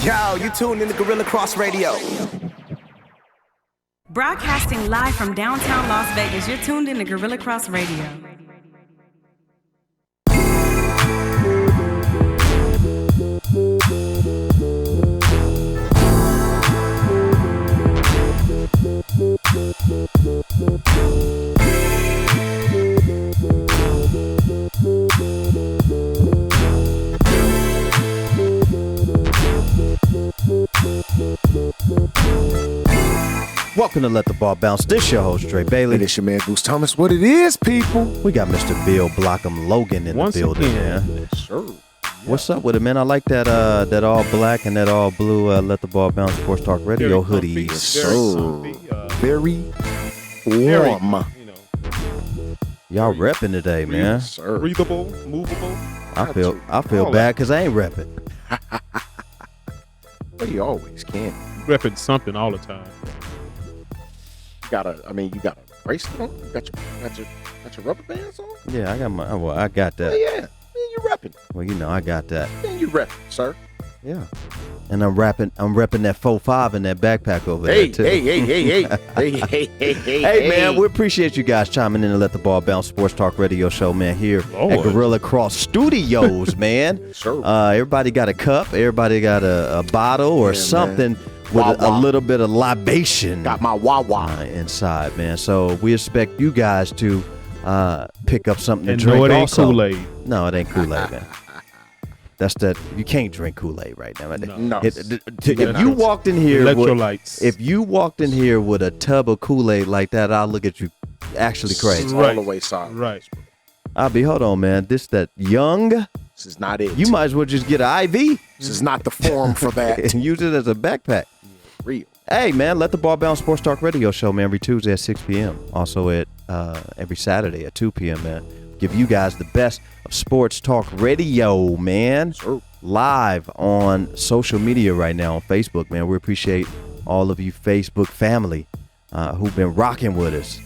Yo, you tuned in to Gorilla Cross Radio. Broadcasting live from downtown Las Vegas, you're tuned in to Gorilla Cross Radio. Welcome to Let the Ball Bounce. This your host, Dre Bailey. Hey, this your man, Goose Thomas. What it is, people? We got Mr. Bill Blockham Logan in the building, man. Sure. Yeah. What's up with it, man? I like that all black and that all blue Let the Ball Bounce Sports Talk Radio hoodies. Very warm. Y'all repping today, man. Breathable, movable. I feel bad because I ain't repping. Well, you always can. Repping something all the time. You got a bracelet on? You got your rubber bands on? Yeah, I got that. Yeah. You repping. Well, I got that. You repping, sir. Yeah. And I'm repping that 4.5 in that backpack over there too. Hey, man, we appreciate you guys chiming in to Let the Ball Bounce Sports Talk Radio Show, man, here at Gorilla Cross Studios, man. Sure. Everybody got a cup, everybody got a bottle or something with a little bit of libation. Got my Wawa inside, man. So we expect you guys to pick up something to and drink. No, it ain't also. Kool-Aid. No, it ain't Kool-Aid, man. That's that. You can't drink Kool-Aid right now. No. If you walked in here, if you walked in here with a tub of Kool-Aid like that, I'll look at you actually crazy. All the way sorry. Right. I'll be. Hold on, man. This young. This is not it. You might as well just get an IV. This is not the form for that. And use it as a backpack. Real. Hey, man, Let the Ball Bounce Sports Talk Radio Show, man, every Tuesday at 6 p.m. Also at every Saturday at 2 p.m., man. Give you guys the best of sports talk radio, man. Sure. Live on social media right now on Facebook, man. We appreciate all of you Facebook family who've been rocking with us,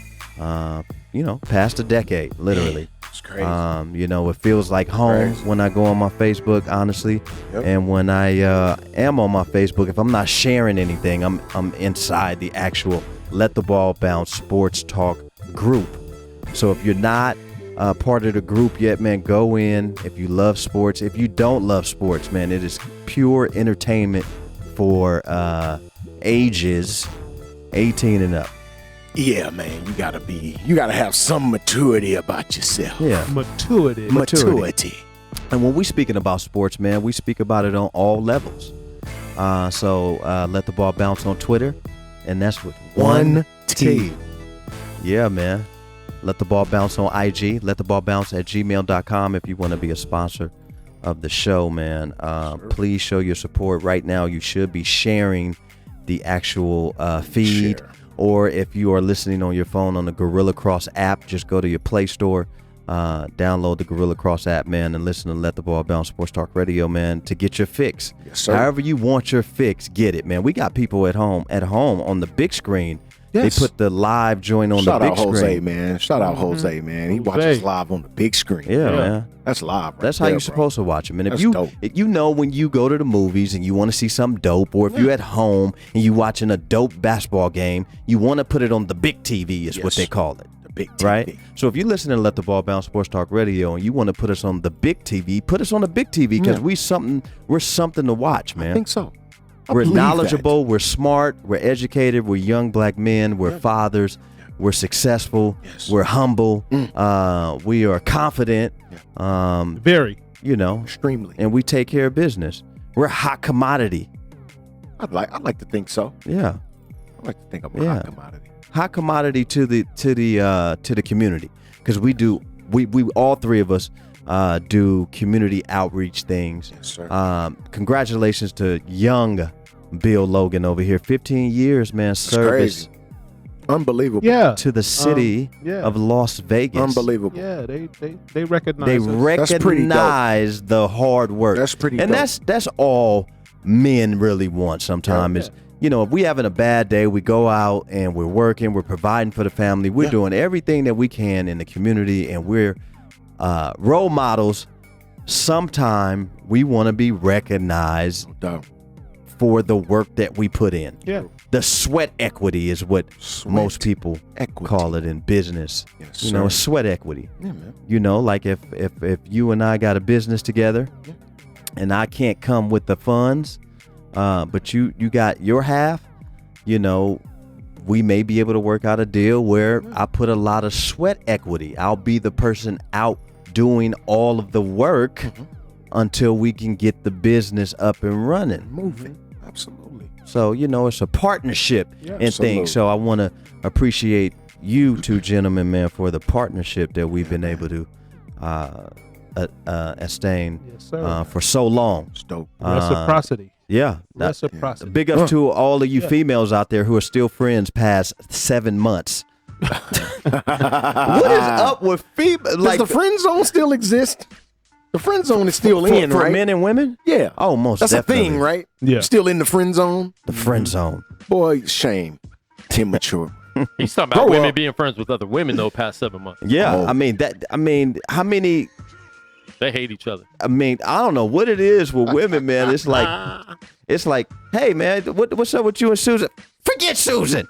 past a decade, literally. It's crazy. It feels like home when I go on my Facebook, honestly. Yep. And when I am on my Facebook, if I'm not sharing anything, I'm inside the actual Let the Ball Bounce Sports Talk group. So if you're not part of the group yet, man, go in. If you love sports, if you don't love sports, man, it is pure entertainment for ages 18 and up. Yeah, man, you gotta have some maturity about yourself. Yeah, Maturity. And when we speaking about sports, man, we speak about it on all levels. So Let the Ball Bounce on Twitter, and that's with one T. Yeah, man. Let the Ball Bounce on IG. Let the Ball Bounce at gmail.com if you want to be a sponsor of the show, man. Please show your support. Right now, you should be sharing the actual feed. Share. Or if you are listening on your phone on the Gorilla Cross app, just go to your Play Store, download the Gorilla Cross app, man, and listen to Let the Ball Bounce Sports Talk Radio, man, to get your fix. Yes, sir. However you want your fix, get it, man. We got people at home on the big screen. Yes. They put the live joint on the big screen. Shout out Jose, man. Shout out Jose, man. He watches live on the big screen. Yeah, man. That's live. That's how you're supposed to watch them. And if dope. when you go to the movies and you want to see something dope, or if you're at home and you watching a dope basketball game, you want to put it on the big TV is what they call it. The big TV. Right? So if you're listening to Let the Ball Bounce Sports Talk Radio and you want to put us on the big TV, put us on the big TV because we're something to watch, man. I think so. We're knowledgeable, we're smart, we're educated, we're young black men, we're fathers, we're successful, we're humble, we are confident, very, extremely, and we take care of business. We're a hot commodity. I'd like to think so. Yeah, I like to think I'm a hot commodity. Hot commodity to the community, because we all three of us do community outreach things. Yes, sir. Congratulations to young Bill Logan over here. 15 years, man, service. Crazy. Unbelievable. Yeah. To the city of Las Vegas. Unbelievable. Yeah, they recognize They us. recognize the hard work. That's pretty and dope. that's all men really want sometimes is, if we having a bad day, we go out and we're working, we're providing for the family, we're doing everything that we can in the community, and we're role models. Sometime we want to be recognized for the work that we put in. Yeah. The sweat equity is what most people call it in business. Yes, you know, sir. sweat equity. Yeah, man. You know, like if you and I got a business together, and I can't come with the funds, but you got your half, you know, we may be able to work out a deal where I put a lot of sweat equity. I'll be the person out doing all of the work until we can get the business up and running. Moving. Absolutely. So, you know, it's a partnership and absolutely. things. So I want to appreciate you two gentlemen, man, for the partnership that we've been able to sustain Yes, sir. for so long. It's dope. Reciprocity. Yeah. Reciprocity. Big up to all of you females out there who are still friends past 7 months. What is up with females? Does the friend zone still exist? The friend zone is still in, for right? men and women? Yeah. Oh, most That's definitely. a thing, right? Yeah. Still in the friend zone? The friend zone. Boy, shame. Immature. He's talking about Grow women up. being friends with other women though past 7 months. Yeah. Oh. I mean, how many? They hate each other. I mean, I don't know what it is with women, man. It's like, hey, man, what's up with you and Susan? Forget Susan.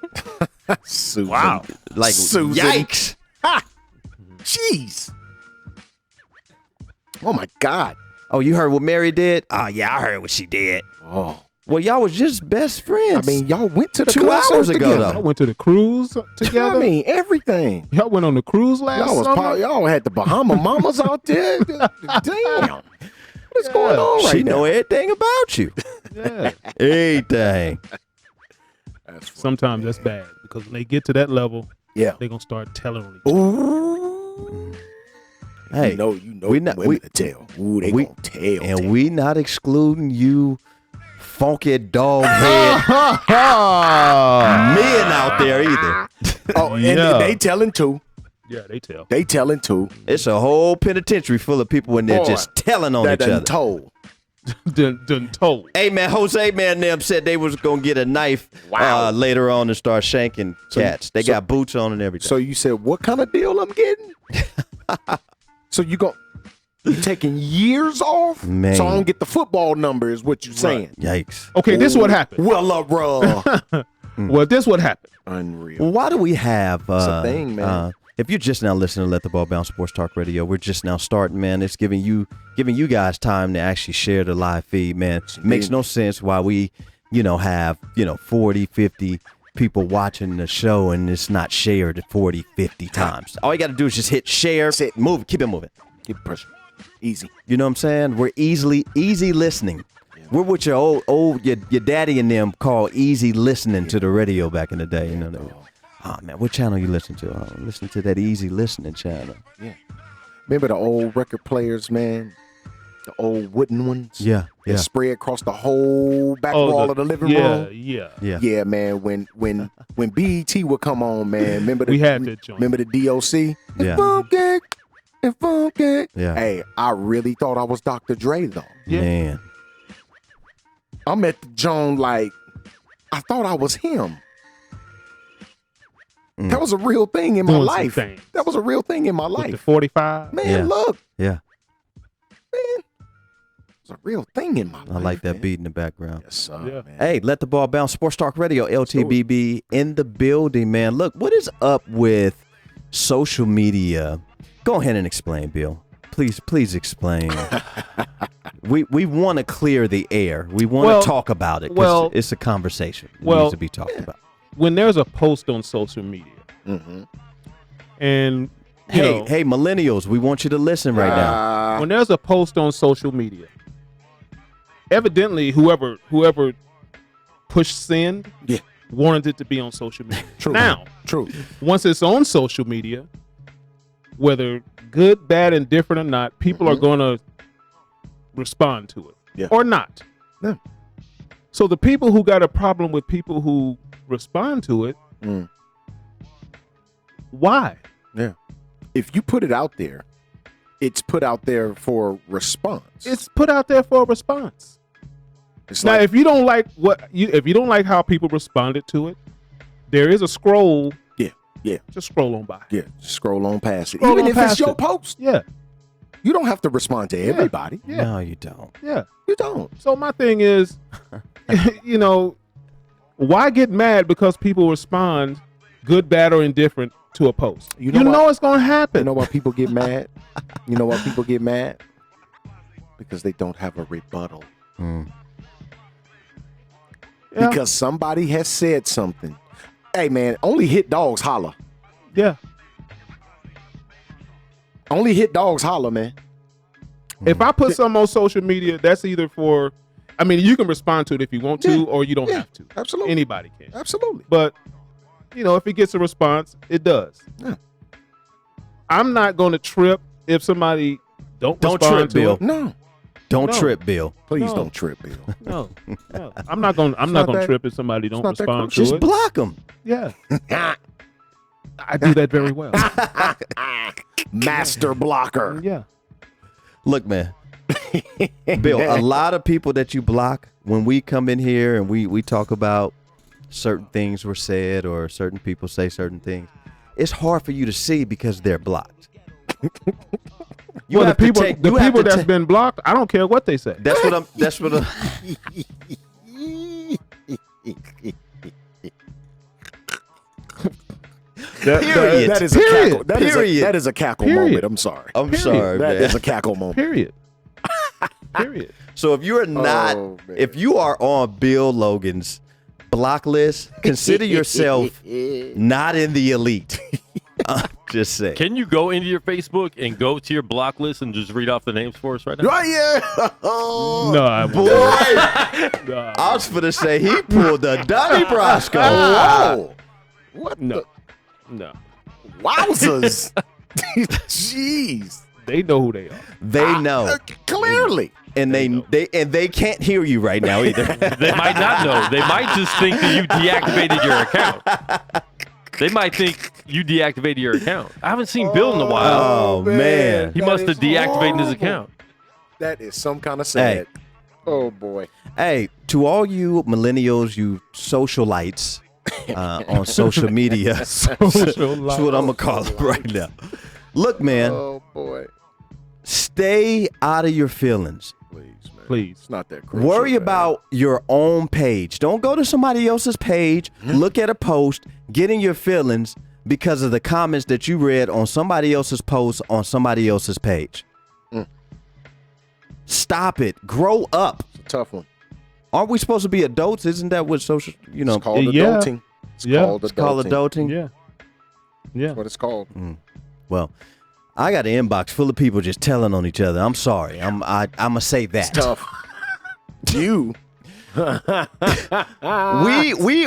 Susan. Wow. Like, Susan. yikes. Jeez. Oh, my God. Oh, you heard what Mary did? Oh, yeah, I heard what she did. Oh. Well, y'all was just best friends. I mean, y'all went to the 2 concert hours ago, together. Y'all went to the cruise together. I mean, everything. Y'all went on the cruise last summer. Y'all had the Bahama Mamas out there. Damn. What's going on right she now? know everything about you. Yeah. Everything. That's funny. Sometimes that's bad because when they get to that level, Yeah. they're gonna start telling on each other. Ooh. Hey, you know we not- women we- to tell. Ooh, they we- gonna tell. and we not excluding you funky dog head men out there either. Oh, and Yeah. they telling too. Yeah, they tell. They telling too. It's a whole penitentiary full of people in there Boy, just telling on That each done other. told. Done told. Hey man, Jose man them said they was gonna get a knife later on and start shanking cats. They got boots on and everything. So you said, what kind of deal I'm getting? So you taking years off? Man. So I don't get the football number is what you saying. Yikes. Okay, this is what happened. Well, bro. Well, this what happened. Unreal. Well, why do we have a thing, man. If you're just now listening to Let the Ball Bounce Sports Talk Radio, we're just now starting, man. It's giving you guys time to actually share the live feed, man. Makes no sense why we, have, 40, 50 people watching the show and it's not shared 40, 50 times. All you got to do is just hit share, move, keep it moving. Keep pressure. Easy. You know what I'm saying? We're easy listening. We're what your your daddy and them call easy listening to the radio back in the day. You know, oh man, what channel you listen to? Oh, listen to that easy listening channel. Yeah. Remember the old record players, man? The old wooden ones? Yeah, yeah. That spread across the whole back wall of the living room? Yeah. Yeah, man. When BET would come on, man. Remember We had that joint. Remember the DOC? Yeah. It's funky. Yeah. Hey, I really thought I was Dr. Dre though. Yeah. Man. I'm at the Joan like I thought I was him. That was a real thing in my Doing some life. things. That was a real thing in my With the life. 45. Man, Yeah. look. Yeah. It's a real thing in my life. I like that man. beat in the background. Yes, sir, Yeah. man. Hey, Let the Ball Bounce Sports Talk Radio, LTBB in the building, man. Look, what is up with social media? Go ahead and explain, Bill. Please explain. we want to clear the air. We want to talk about it. 'Cause well- it's a conversation. It well, needs to be talked about. When there's a post on social media, Mm-hmm. and you know, Hey, millennials, we want you to listen right now. when there's a post on social media, evidently whoever pushed send Yeah. wanted it to be on social media. True. Now, True. once it's on social media, whether good, bad, and different or not, people are going to respond to it Yeah. or not. Yeah. So the people who got a problem with people who respond to it, Mm. why? Yeah. If you put it out there, it's put out there for response. It's put out there for a response. It's Now, like, if you don't like if you don't like how people responded to it, there is a scroll. yeah. Just scroll on by. Yeah, scroll on past it. Scroll Even on if it's past your it. post, Yeah, you don't have to respond to everybody. yeah, No, you don't. yeah. You don't. So my thing is, you know, why get mad because people respond good, bad, or indifferent to a post? You know it's going to happen. You know why people get mad? You know why people get mad? Because they don't have a rebuttal. Yeah. Because somebody has said something. Hey, man, only hit dogs holler. Yeah. Only hit dogs holler, man. If I put something on social media, that's either for, I mean, you can respond to it if you want to, or you don't have to. Absolutely. Anybody can. Absolutely. But, you know, if it gets a response, it does. Yeah. I'm not going to trip if somebody don't respond trip, to Bill. it. No. Don't No. trip, Bill. Please No. don't trip, Bill. No. I'm not going not to that- trip if somebody don't not that respond to Just it. block them. Yeah. I do that very well. Master blocker. Yeah. Look, man. Bill, a lot of people that you block, when we come in here and we talk about certain things were said or certain people say certain things, it's hard for you to see because they're blocked. You Well, have the to people, take- the you have people to that's take- been blocked, I don't care what they say. That's what I'm. Period. That is a Period. cackle. That is a cackle Period. moment. I'm sorry. I'm Period. sorry, That man. is a cackle moment. Period. Period. So if you are not, Oh, man. if you are on Bill Logan's block list, consider yourself not in the elite. I'm just saying. Can you go into your Facebook and go to your block list and just read off the names for us right now? Right, yeah. No, I won't. Boy, No. I was gonna say he pulled the Donnie Brasco. Whoa. What No. the? No. Wowzers. Jeez. They know who they are. They know, Clearly. and they can't hear you right now either. They might not know. They might just think that you deactivated your account. They might think you deactivated your account. I haven't seen Bill in a while. Oh man. He that must have is deactivated his horrible. account. That is some kind of sad. Oh, boy. Hey, to all you millennials, you socialites on social media, that's what I'm gonna call it right now. Look, man, Oh, boy. stay out of your feelings. Please, man. Please. It's not that crucial. Worry man. about your own page. Don't go to somebody else's page, look at a post, get in your feelings because of the comments that you read on somebody else's post on somebody else's page. Stop it. Grow up. It's a tough one. Aren't we supposed to be adults? Isn't that what social, you know, It's called Yeah. adulting. It's Yeah. called it's called adulting. adulting? Yeah. Yeah. That's what it's called. Well, I got an inbox full of people just telling on each other. I'm sorry. I'm gonna say that. It's tough. You. We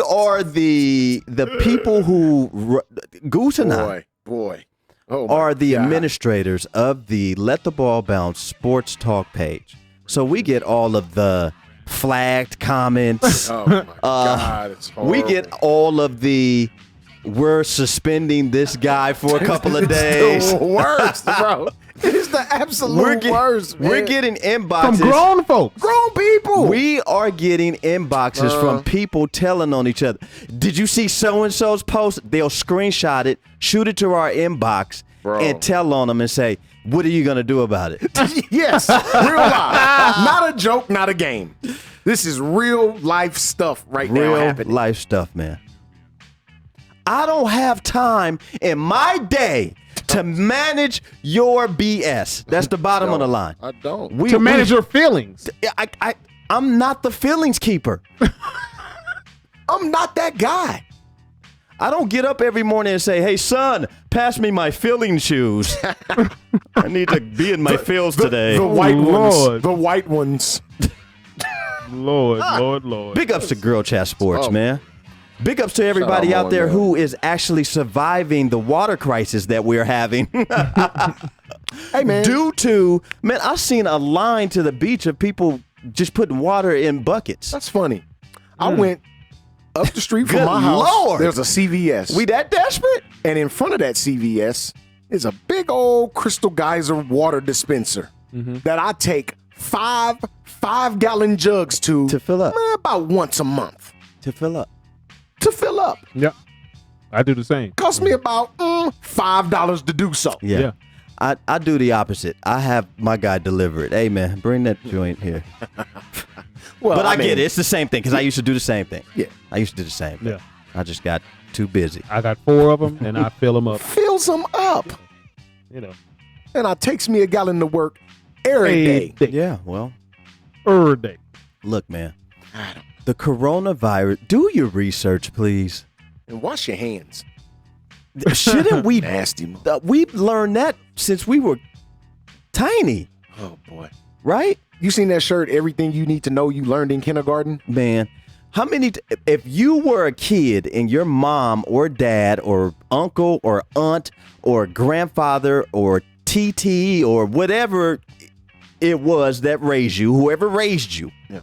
are the people who Goose and I Boy. Oh, my are the God. administrators of the Let the Ball Bounce Sports Talk page. So we get all of the flagged comments. Oh, my God. It's horrible. We get all of the we're suspending this guy for a couple of days. It's the worst, bro. It is the absolute worst, man. We're getting From inboxes. grown folks. grown people. We are getting inboxes from people telling on each other. Did you see so-and-so's post? They'll screenshot it, shoot it to our inbox, Bro. and tell on them and say, what are you going to do about it? Yes, real life. Not a joke, not a game. This is real life stuff right now Real happening. life stuff, man. I don't have time in my day to manage your BS. That's the bottom of the line. I don't. To manage your feelings. I'm not the feelings keeper. I'm not that guy. I don't get up every morning and say, hey, son, pass me my feeling shoes. I need to be in my feels today. The white Lord. ones. The white ones. Lord. Big ups to Girl Chat Sports, Oh. man. Big ups to everybody out, out there man. who is actually surviving the water crisis that we're having. Hey, man. Due to, man, I've seen a line to the beach of people just putting water in buckets. That's funny. I went up the street from Good my house. Lord. There's a CVS. We that desperate? And in front of that CVS is a big old Crystal Geyser water dispenser that I take five 5-gallon jugs to fill up. about once a month To fill up. to fill up. Yeah. I do the same. Cost me about $5 to do so. Yeah. I do the opposite. I have my guy deliver it. Hey, man, bring that joint here. Well, but I mean, get it. It's the same thing because I used to do the same thing. Yeah. I used to do the same thing. Yeah. I just got too busy. I got 4 of them, and I fill them up. Fills them up. You know, And I takes me a gallon to work every day. Yeah, well, every day. look, man. The coronavirus. Do your research, please. And wash your hands. Shouldn't we? Nasty. We've learned that since we were tiny, Oh, boy. right? You seen that shirt, Everything You Need to Know You Learned in Kindergarten? Man, how many? If you were a kid and your mom or dad or uncle or aunt or grandfather or TT or whatever it was that raised you, whoever raised you, Yeah.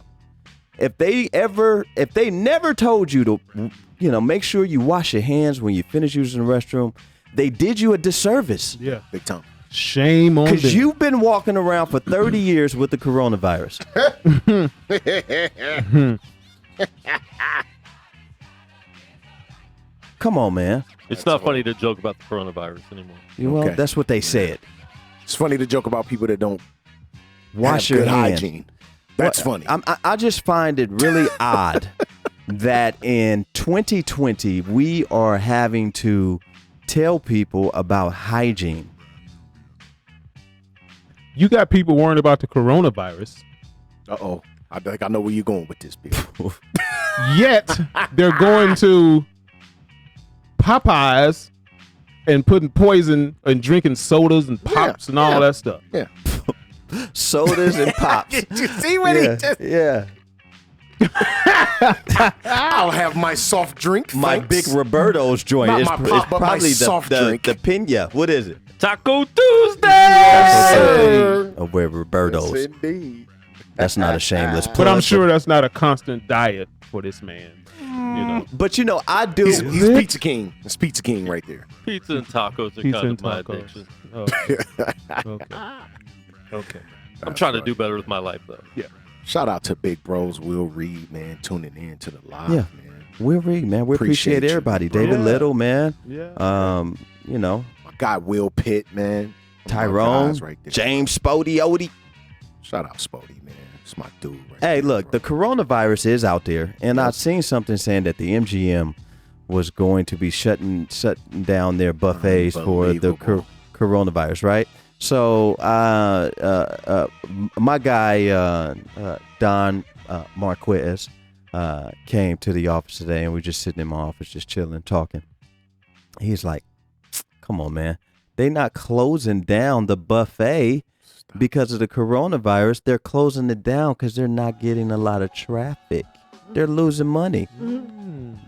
if they never told you to, make sure you wash your hands when you finish using the restroom, they did you a disservice. Yeah. Big time. Shame on them. Because you've been walking around for 30 years with the coronavirus. Come on, man. It's not funny to joke about the coronavirus anymore. Well, Okay. that's what they said. It's funny to joke about people that don't Wash have your good hands. hygiene. That's Well, funny. I just find it really odd that in 2020 we are having to tell people about hygiene. You got people worrying about the coronavirus, Uh-oh. I think I know where you're going with this, people. yet they're going to Popeyes and putting poison and drinking sodas and pops and all that stuff. Yeah. Sodas and pops. Did you see what he just... Yeah. I'll have my soft drink, My thanks. big Roberto's joint Not is my pop, but my probably soft the drink. pina. What is it? Taco Tuesday. Oh, where Roberto's. Yes, indeed. That's not a shameless plug. But I'm sure that's not a constant diet for this man. You know, But I do. He's Pizza King. It's Pizza King right there. Pizza and tacos are pizza kind and of my tacos. addiction. Okay. I'm trying to do better with my life, though. Shout out to Big Bros, Will Reed, man, tuning in to the live, Yeah. man. We'll read, man. We appreciate you, everybody. bro. David Yeah. Little, man. Yeah. My guy Will Pitt, man. One of my Tyrone, guys right there. James Spody, Odie. Shout out Spody, man. It's my dude right Hey, there, look, bro. the coronavirus is out there, and I've seen something saying that the MGM was going to be shutting down their buffets for the Unbelievable. coronavirus, right? So, my guy Don Marquez came to the office today, and we were just sitting in my office, just chilling, talking. He's like, "Come on, man, they not closing down the buffet." Because of the coronavirus, they're closing it down because they're not getting a lot of traffic. They're losing money.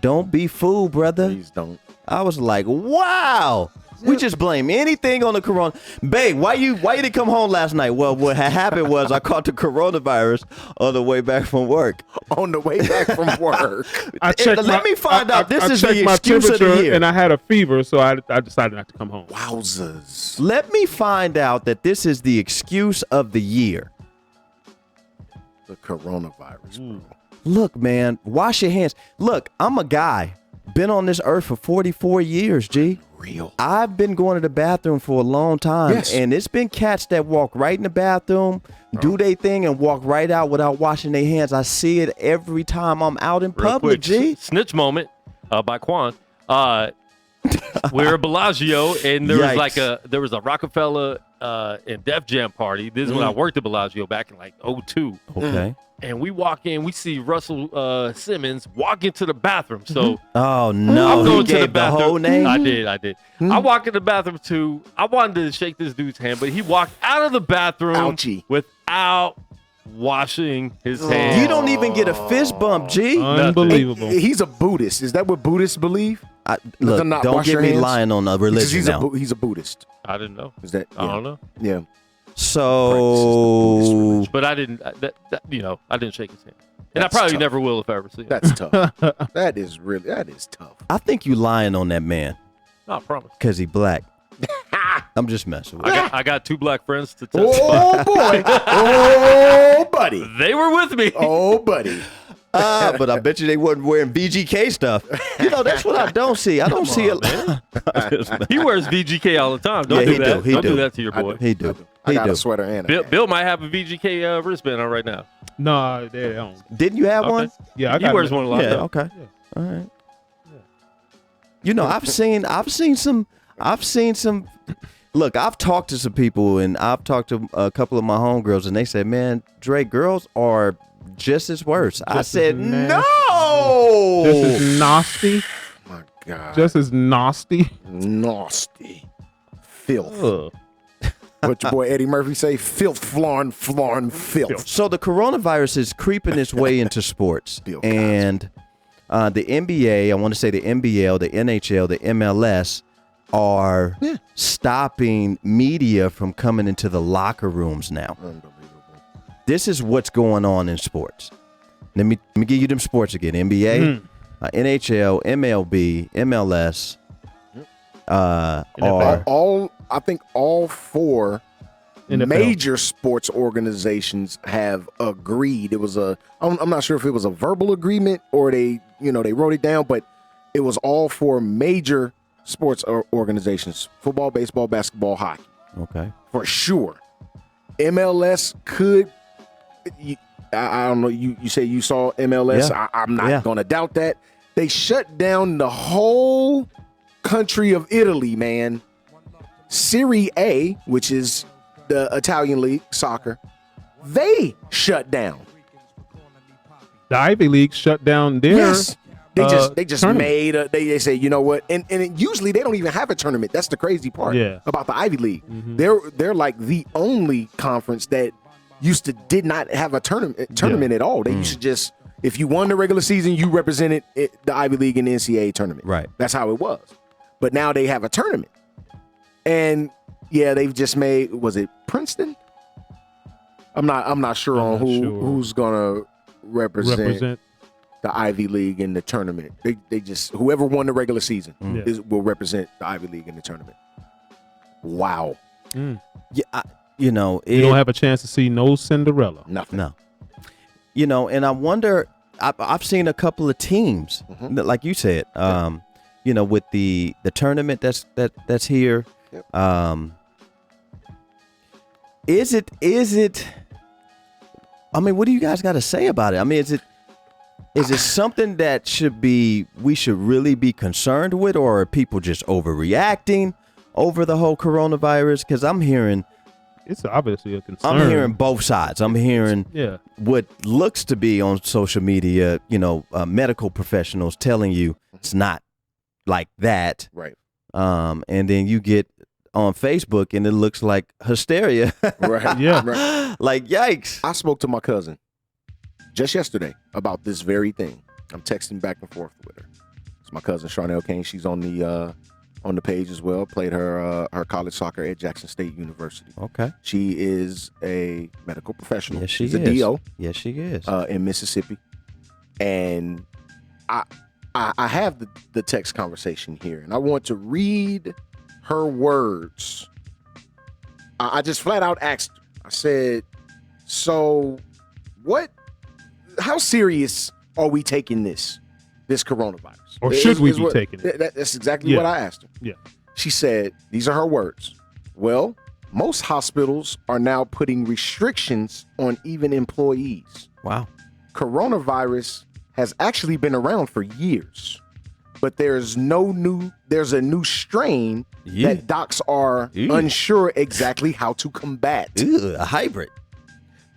Don't be fooled, brother. Please don't. I was like, wow. We just blame anything on the corona. Babe, why you didn't come home last night? Well, what had happened was I caught the coronavirus on the way back from work. On the way back from work. Let me find out. This is checked the my excuse of the temperature year. and I had a fever, so I decided not to come home. Wowzers. Let me find out that this is the excuse of the year. The coronavirus, bro. Look, man, wash your hands. Look, I'm a guy. Been on this earth for 44 years, G. Real. I've been going to the bathroom for a long time, Yes. and it's been cats that walk right in the bathroom, do their thing, and walk right out without washing their hands. I see it every time I'm out in Real public, quick, G. snitch moment by Quan. We're at Bellagio, and there was a Rockefeller and Def Jam party. This is when I worked at Bellagio back in like 02. Okay. And we walk in, we see Russell Simmons walk into the bathroom. So Oh, I'm no. He going to the gave the bathroom. whole name? I did. I walk in the bathroom too. I wanted to shake this dude's hand, but he walked out of the bathroom Ouchie. without washing his hands. You don't even get a fist bump, G. Unbelievable. He's a Buddhist. Is that what Buddhists believe? Look, not don't wash get your me hands? lying on a Because religion he's now. he's a Buddhist. I didn't know. Is that? I don't know. Yeah. So, But I didn't. I didn't shake his hand, and I probably tough. never will if I ever see him. That's tough. That is tough. I think you lying on that man No, I promise. because he black. I'm just messing with you. I got two black friends to testify. Oh boy. Oh buddy. They were with me. Oh buddy. But I bet you they wasn't wearing VGK stuff. You know, that's what I don't see. I don't see it. He wears VGK all the time. Don't Yeah, do he that. do. He Don't do. do that to your boy. He do. I He got do. a sweater and a Bill, hat. Bill might have a VGK wristband on right now. No, they don't. Didn't you have Okay. one? Yeah, I He got wears it. one a lot. Yeah. though. Okay. All right. You know, I've seen some. Look, I've talked to some people, and I've talked to a couple of my homegirls, and they said, "Man, Dre, girls are just as worse." I Just said, as nasty. "No." Just as nasty. My God. Just as nasty. nasty. Filth. Ugh. What your boy Eddie Murphy say? Filth, flarn, filth. So the coronavirus is creeping its way into sports, Bill Cosby. and the NBA, I want to say the NBL, the NHL, the MLS are stopping media from coming into the locker rooms now. Unbelievable. This is what's going on in sports. Let me give you them sports again. NBA, NHL, MLB, MLS, are I think all four NFL. major sports organizations have agreed. It was I'm not sure if it was a verbal agreement or they wrote it down, but it was all four major sports organizations: football, baseball, basketball, hockey. okay. For sure. MLS could. I don't know. You say you saw MLS. Yeah. I'm not Yeah. going to doubt that. They shut down the whole country of Italy, man. Serie A, which is the Italian league soccer, they shut down. The Ivy League shut down their Yes. They just tournament. made they say, you know what, and usually they don't even have a tournament. That's the crazy part Yeah. about the Ivy League. Mm-hmm. They're like the only conference that did not have a tournament at all. They used to just, if you won the regular season, you represented the Ivy League in the NCAA tournament. Right. That's how it was. But now they have a tournament, and yeah, they've just made, was it Princeton? I'm not sure on who's gonna represent the Ivy League in the tournament. They just, whoever won the regular season will represent the Ivy League in the tournament. Wow. Yeah, you know, You don't have a chance to see no Cinderella. Nothing. no. You know, and I wonder. I've seen a couple of teams, like you said. You know, with the tournament that's here. Yep. Is it? I mean, what do you guys got to say about it? I mean, is it something that we should really be concerned with, or are people just overreacting over the whole coronavirus? Because I'm hearing It's obviously a concern. I'm hearing both sides. I'm hearing Yeah. what looks to be on social media, medical professionals telling you it's not like that. Right. And then you get on Facebook and it looks like hysteria. Right. Yeah. Right. Like, yikes. I spoke to my cousin just yesterday about this very thing. I'm texting back and forth with her. It's my cousin Charnel Kane. She's on the page as well. Played her college soccer at Jackson State University. Okay. She is a medical professional. Yes, she She's is. a DO Yes, she is. in Mississippi, and I have the text conversation here, and I want to read her words. I just flat out asked her. I said, "So, how serious are we taking this coronavirus? Or should we be taking it?" That's exactly what I asked her. Yeah. She said, these are her words. "Well, most hospitals are now putting restrictions on even employees. Wow. Coronavirus has actually been around for years, but there's a new strain Yeah. that docs are Ew. unsure exactly how to combat. Ew, a hybrid.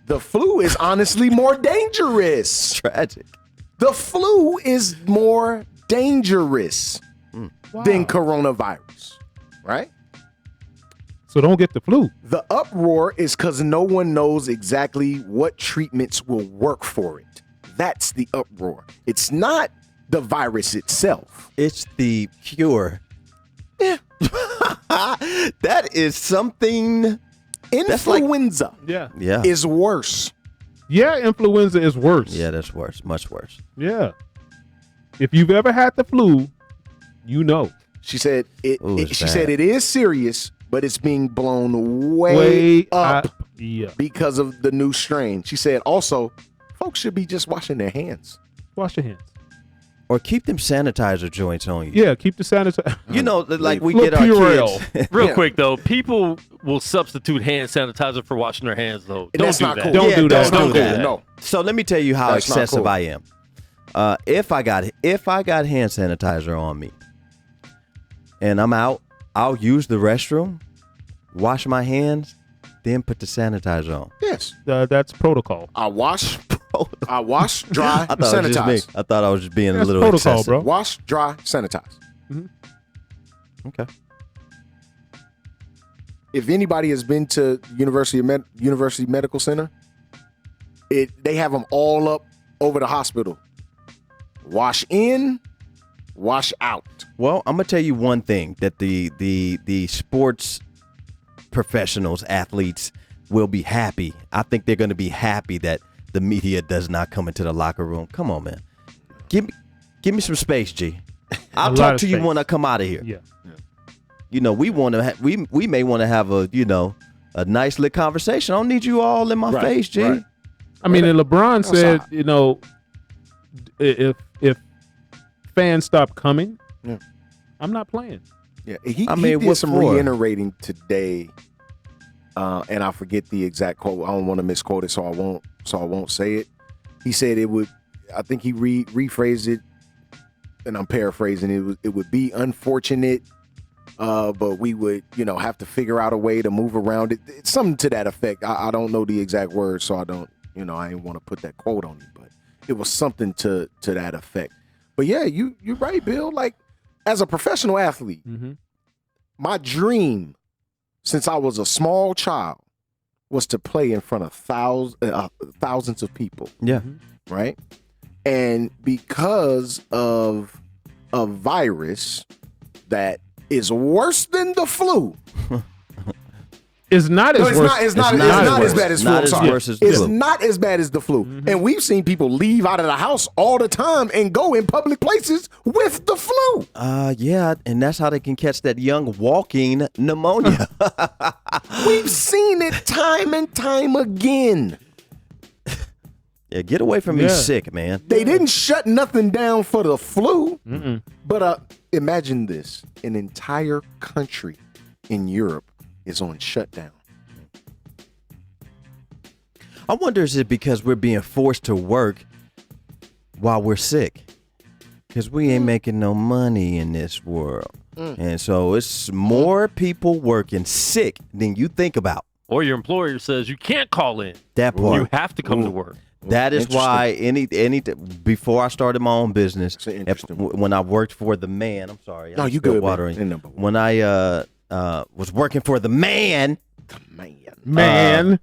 The flu is honestly more dangerous. Tragic. The flu is more dangerous than coronavirus, right? So don't get the flu. The uproar is because no one knows exactly what treatments will work for it. That's the uproar. It's not the virus itself. It's the cure. Yeah. That is something. That's like- Influenza Yeah. Yeah. is worse. Yeah, influenza is worse. Yeah, that's worse. Much worse. Yeah. If you've ever had the flu, you know. She said Ooh, it's she bad. said it is serious, but it's being blown way up Yeah. because of the new strain. She said also, folks should be just washing their hands. Wash your hands. Or keep them sanitizer joints on you. Yeah, keep the sanitizer. You know, like we Little get our Purell. kids. Real quick though, people will substitute hand sanitizer for washing their hands though. Don't That's do not that. cool. Don't do that. That's not Don't do cool. that. No. So let me tell you how That's not excessive cool. I am. If I got hand sanitizer on me and I'm out, I'll use the restroom, wash my hands, then put the sanitizer on. Yes. That's protocol. I wash, dry, I thought it was just me. sanitize. I thought I was just being That's a little protocol, excessive. bro. Wash, dry, sanitize. Okay. If anybody has been to University Medical Center, they have them all up over the hospital. Wash in, wash out. Well, I'm gonna tell you one thing that the sports professionals, athletes will be happy. I think they're gonna be happy that the media does not come into the locker room. Come on, man. Give me some space, G. I'll lot talk of to you space. when I come out of here. Yeah. You know, we may want to have a nice little conversation. I don't need you all in my Right, face, G. right. I mean, and LeBron said, Outside. you know, if fans stop coming, Yeah. I'm not playing. Yeah, he I mean, did what some for? reiterating today, and I forget the exact quote. I don't want to misquote it, so I won't say it. He said it would. I think he rephrased it, and I'm paraphrasing. It would be unfortunate, but we would have to figure out a way to move around it. It's something to that effect. I don't know the exact words, so I don't. I didn't want to put that quote on you, but it was something to that effect. But yeah, you're right, Bill. Like, as a professional athlete, my dream since I was a small child was to play in front of thousands of people, Yeah. right? And because of a virus that is worse than the flu. It's not as worse. It's not as bad as flu. Not I'm as sorry. worse as the It's flu. not as bad as the flu. And we've seen people leave out of the house all the time and go in public places with the flu. Yeah, and that's how they can catch that young walking pneumonia. We've seen it time and time again. Yeah, get away from me Yeah. sick, man. They didn't shut nothing down for the flu. But imagine this. An entire country in Europe is on shutdown. I wonder, is it because we're being forced to work while we're sick? Because we ain't making no money in this world. And so it's more people working sick than you think about. Or your employer says you can't call in. That part. You have to come to work. That is why before I started my own business, That's interesting. when I worked for the man, I'm sorry. No, I you spilled good, water man. on you. Number one. When I was working for the man, Man.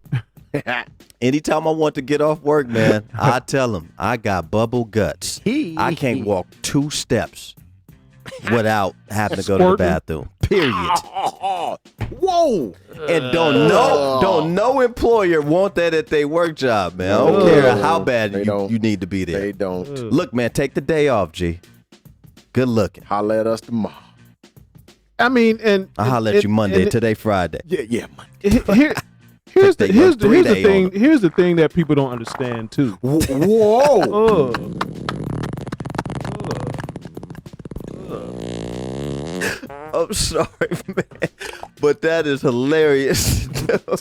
anytime I want to get off work, man, I tell him I got bubble guts. I can't walk 2 steps without having to go to the Squirting. bathroom. Period. Whoa! And don't no employer want that at their work job, man. I don't care how bad They don't. you need to be there. They don't. Look, man, take the day off, G. Good looking. Holler at us tomorrow. I mean, and I'll holler at you Monday. Today, Friday. Yeah, man. Here's the They go 3-day thing. on 'em. Here's the thing that people don't understand too. Whoa! I'm sorry, man, but that is hilarious. Oh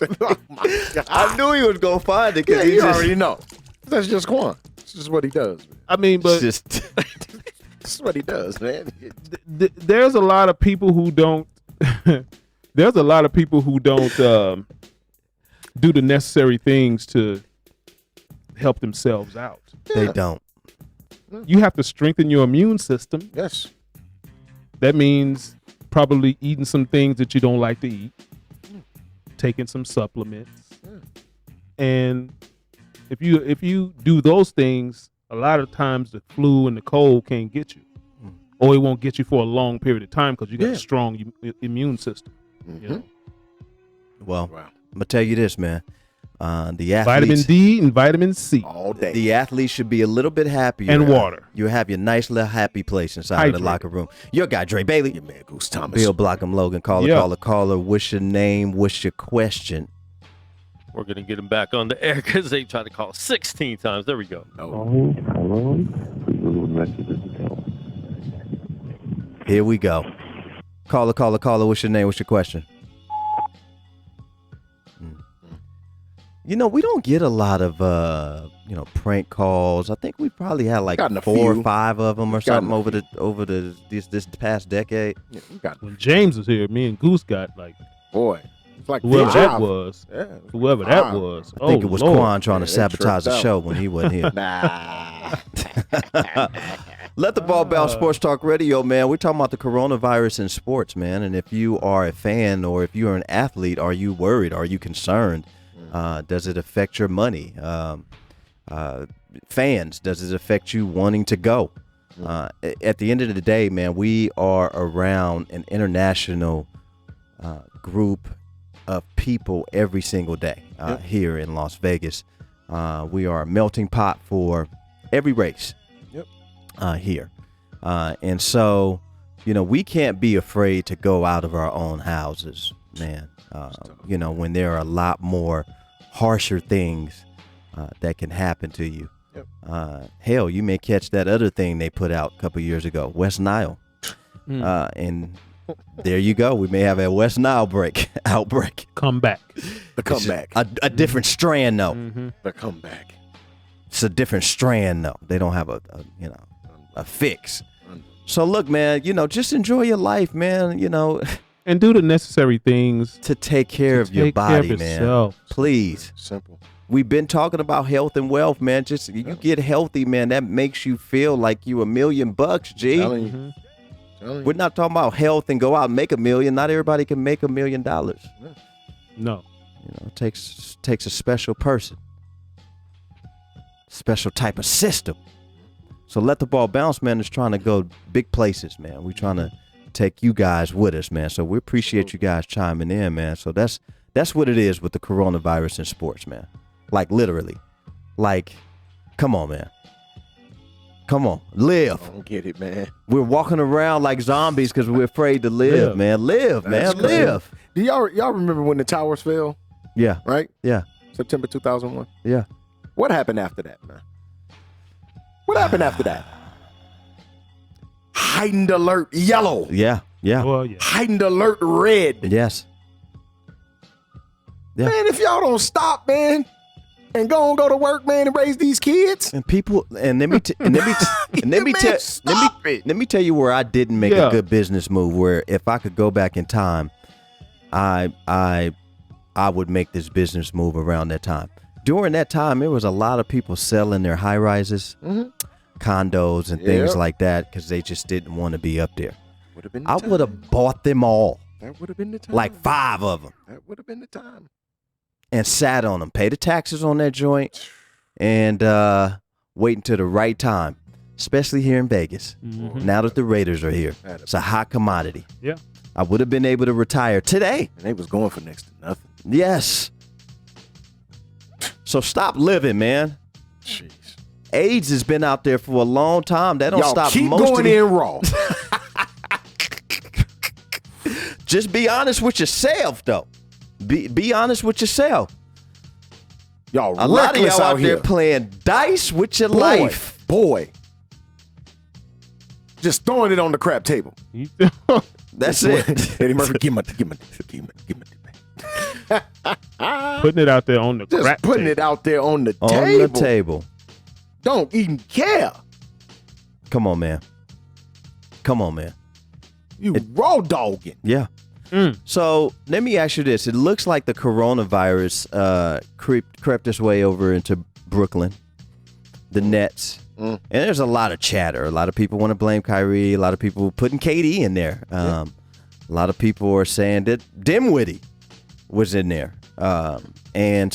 my God. I knew he was gonna find it Yeah, because you already know. That's just Quan. This is what he does, man. I mean, but just This is what he does, man. there's a lot of people who don't. There's a lot of people who don't do the necessary things to help themselves out. they don't. You have to strengthen your immune system. Yes. That means probably eating some things that you don't like to eat, taking some supplements, and if you do those things, a lot of times the flu and the cold can't get you, or it won't get you for a long period of time because you got a strong immune system. You know? Well, Wow. I'm gonna tell you this, man. The Vitamin athletes, D and vitamin C All day. the athletes should be a little bit happier. and water. You have your nice little happy place inside of the Hydrated. locker room. Your guy, Dre Bailey. Your man, Goose Thomas. Bill Blockham, Logan, caller. What's your name? What's your question? We're going to get him back on the air because they tried to call 16 times. There we go. Oh. Hello. We will message this Here we go. Caller. What's your name? What's your question? You know, we don't get a lot of, prank calls. I think we probably had like 4 or 5 of them or something over this past decade. Yeah, we got When James was here, me and Goose got like, boy, it's like whoever 5. that was. Yeah, Whoever that was. I think it was Lord. Quan trying to they sabotage the tripped show out. when he wasn't here. Nah. Let the ball bounce. Sports Talk Radio, man. We're talking about the coronavirus in sports, man. And if you are a fan or if you're an athlete, are you worried? Are you concerned? Does it affect your money? Fans, does it affect you wanting to go? At the end of the day, man, we are around an international group of people every single day here in Las Vegas. We are a melting pot for every race here. And so, we can't be afraid to go out of our own houses, man. When there are a lot more harsher things that can happen to you. Hell, you may catch that other thing they put out a couple years ago, West Nile. And there you go. We may have a West Nile outbreak. Comeback. The comeback. A different strand, though. The comeback. It's a different strand, though. They don't have a fix. So look, man, just enjoy your life, man. And do the necessary things to take care of your body, man. Yourself. Please. Simple. We've been talking about health and wealth, man. Just you get healthy, man. That makes you feel like you $1 million, G. Telling you. We're not talking about health and go out and make $1 million. Not everybody can make $1 million. No. It takes a special person, special type of system. So let the ball bounce, man. Is trying to go big places, man. We're trying to take you guys with us, man. So we appreciate you guys chiming in, man. So that's what it is with the coronavirus in sports, man. Like literally. Like, come on, man. Come on, live. I don't get it, man. We're walking around like zombies because we're afraid to live, man. Live, That's man. crazy. Live. Do y'all remember when the towers fell? Yeah. Right? Yeah. September 2001. Yeah. What happened after that, man? What happened after that? Heightened alert yellow. Yeah. Yeah. Well, yeah. Heightened alert red. Yes. Yeah. Man, if y'all don't stop, man, and go to work, man, and raise these kids. And people, and let me tell you where I didn't make a good business move. Where if I could go back in time, I would make this business move around that time. During that time, there was a lot of people selling their high rises, condos, and things like that because they just didn't want to be up there. I would have bought them all. That would have been the time. Like 5 of them. That would have been the time. And sat on them, pay the taxes on that joint, and wait until the right time, especially here in Vegas. Now that the Raiders are here, it's a hot commodity. Yeah. I would have been able to retire today. And they was going for next to nothing. Yes. So stop living, man. Jeez. AIDS has been out there for a long time. That don't Y'all stop keep most going of the- in raw. Just be honest with yourself, though. Be honest with yourself. Y'all A lot of reckless y'all out out here. there playing dice with your life. Boy. Just throwing it on the crap table. That's it. Eddie Murphy, give me. Putting it out there on the Just crack putting table. it out there on the On table. the table. Don't even care. Come on, man. Come on, man. You raw dogging. Yeah. So let me ask you this. It looks like the coronavirus crept its way over into Brooklyn, the Nets. And there's a lot of chatter. A lot of people want to blame Kyrie. A lot of people putting KD in there. A lot of people are saying that Dimwitty was in there. And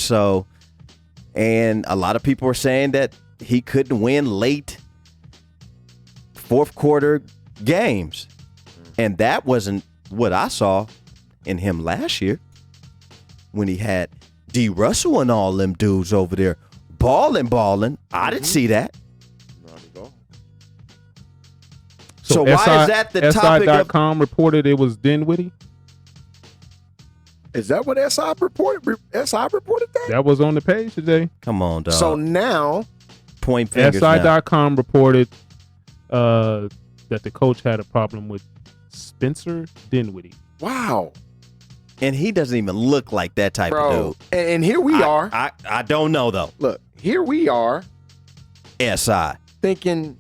a lot of people are saying that he couldn't win late fourth quarter games. And that wasn't what I saw in him last year when he had D. Russell and all them dudes over there balling. I didn't see that. Not at all. So why is that the topic of... SI.com reported it was Dinwiddie? Is that what SI reported? SI reported that? That was on the page today. Come on, dog. So now, point fingers now. SI.com reported that the coach had a problem with Spencer Dinwiddie. Wow. And he doesn't even look like that type of dude. And here we are. I don't know, though. Look, here we are SI. thinking,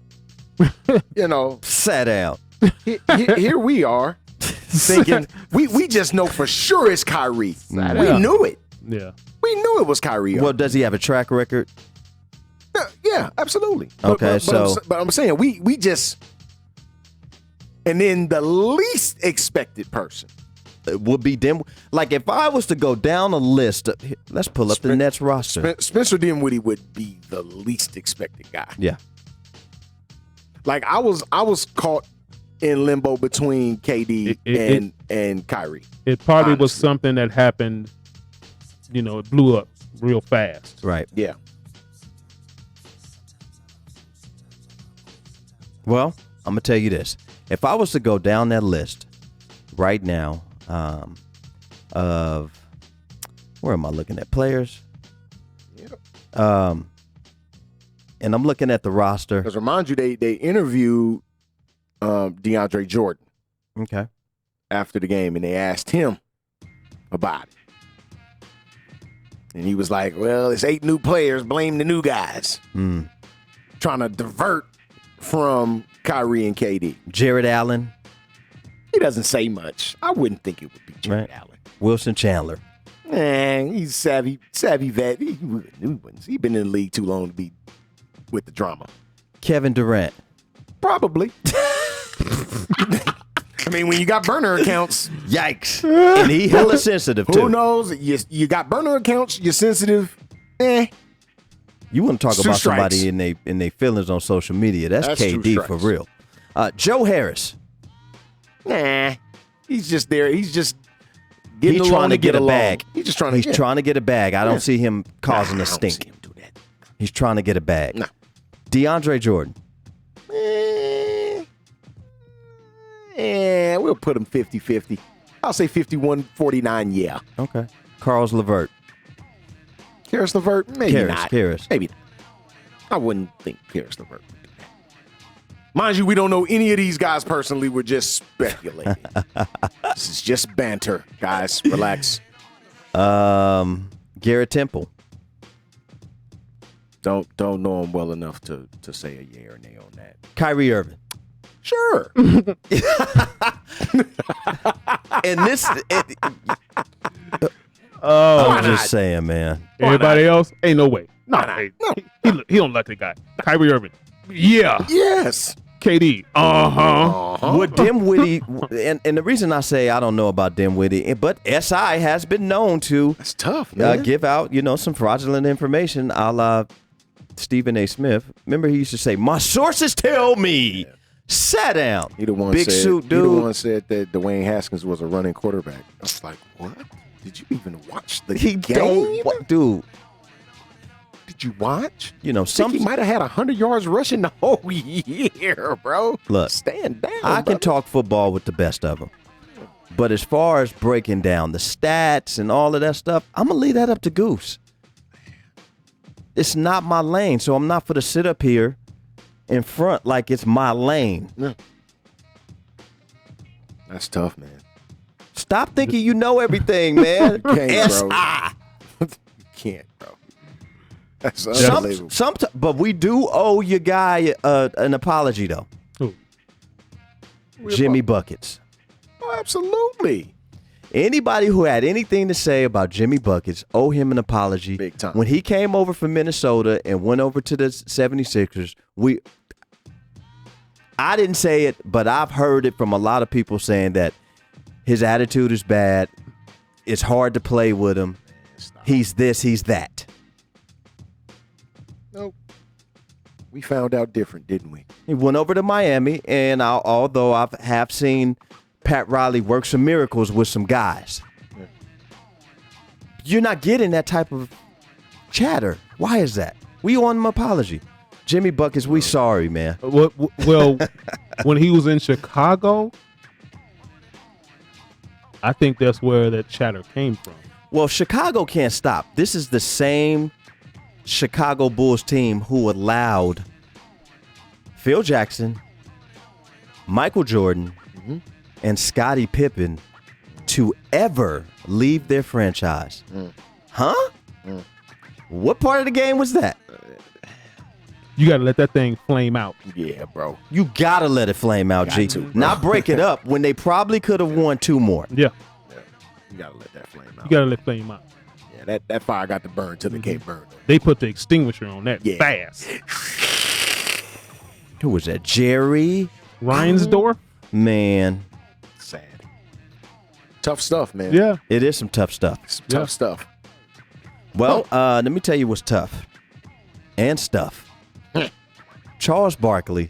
Sat down. here we are thinking, we just know for sure it's Kyrie. We knew it. Yeah. We knew it was Kyrie. Well, does he have a track record? Yeah, absolutely. Okay, but I'm saying we just, and then the least expected person would be Dim. Like if I was to go down a list, let's pull up the Nets roster. Spencer Dinwiddie would be the least expected guy. Yeah. Like I was caught in limbo between KD and Kyrie. It probably was something that happened. It blew up real fast. Right. Yeah. Well, I'm gonna tell you this: if I was to go down that list right now, of where am I looking at players? Yeah. And I'm looking at the roster. Because remind you, they interviewed DeAndre Jordan. Okay. After the game, and they asked him about it, and he was like, "Well, it's 8 new players. Blame the new guys." Trying to divert from Kyrie and KD. Jared Allen. He doesn't say much. I wouldn't think it would be Jared Allen. Wilson Chandler. He's savvy vet. He's been in the league too long to be with the drama. Kevin Durant. Probably. I mean, when you got burner accounts. Yikes. And he hella sensitive, too. Who knows? You got burner accounts, you're sensitive. You want to talk about strikes. somebody in they feelings on social media. That's KD for real. Joe Harris. Nah. He's just there. He's just getting He's trying to get a bag. He's just trying to trying to get a bag. I don't see him causing a stink. I don't see him do that. He's trying to get a bag. No. DeAndre Jordan. We'll put him 50-50. I'll say 51-49, yeah. Okay. Caris LeVert. Karis LeVert? Maybe not. Karis. Maybe not. I wouldn't think Karis LeVert would do that. Mind you, we don't know any of these guys personally. We're just speculating. This is just banter, guys. Relax. Garrett Temple. Don't know him well enough to say a yay or nay on that. Kyrie Irving. Sure. And this... I'm just saying, man. Everybody else, ain't no way. No. He don't like the guy. Kyrie Irving. Yeah. Yes. KD. Would Dinwiddie, and the reason I say I don't know about Dinwiddie, but SI has been known to That's tough, man. give out, some fraudulent information a la Stephen A. Smith. Remember he used to say, my sources tell me. Yeah. Sit down. He the one Big said, suit dude. He the one said that Dwayne Haskins was a running quarterback. I was like, what? Did you even watch the game? Dude. Did you watch? He might have had 100 yards rushing the whole year, bro. Look, stand down. I can talk football with the best of them. But as far as breaking down the stats and all of that stuff, I'm going to leave that up to Goose. It's not my lane, so I'm not for to sit up here in front like it's my lane. Yeah. That's tough, man. Stop thinking you know everything, man. S.I. You can't, bro. That's unbelievable. But we do owe your guy an apology, though. Who? Jimmy Buckets. Oh, absolutely. Anybody who had anything to say about Jimmy Buckets owe him an apology. Big time. When he came over from Minnesota and went over to the 76ers, I didn't say it, but I've heard it from a lot of people saying that his attitude is bad. It's hard to play with him. He's this, he's that. Nope. We found out different, didn't we? He went over to Miami, and although I have seen Pat Riley work some miracles with some guys, you're not getting that type of chatter. Why is that? We owe him an apology. Jimmy Buckets, we sorry, man. Well, when he was in Chicago, I think that's where that chatter came from. Well, Chicago can't stop. This is the same Chicago Bulls team who allowed Phil Jackson, Michael Jordan and Scottie Pippen to ever leave their franchise. Huh? What part of the game was that? You got to let that thing flame out. Yeah, bro. You gotta let it flame out, G. Not break it up when they probably could have won 2 more. Yeah. You gotta let that flame out. You got to let flame out. Yeah, that fire got to burn till it can't burn. They put the extinguisher on that fast. Who was that? Jerry Reinsdorf? Man. Sad. Tough stuff, man. Yeah. It is some tough stuff. Tough stuff. Well, let me tell you what's tough and stuff. Charles Barkley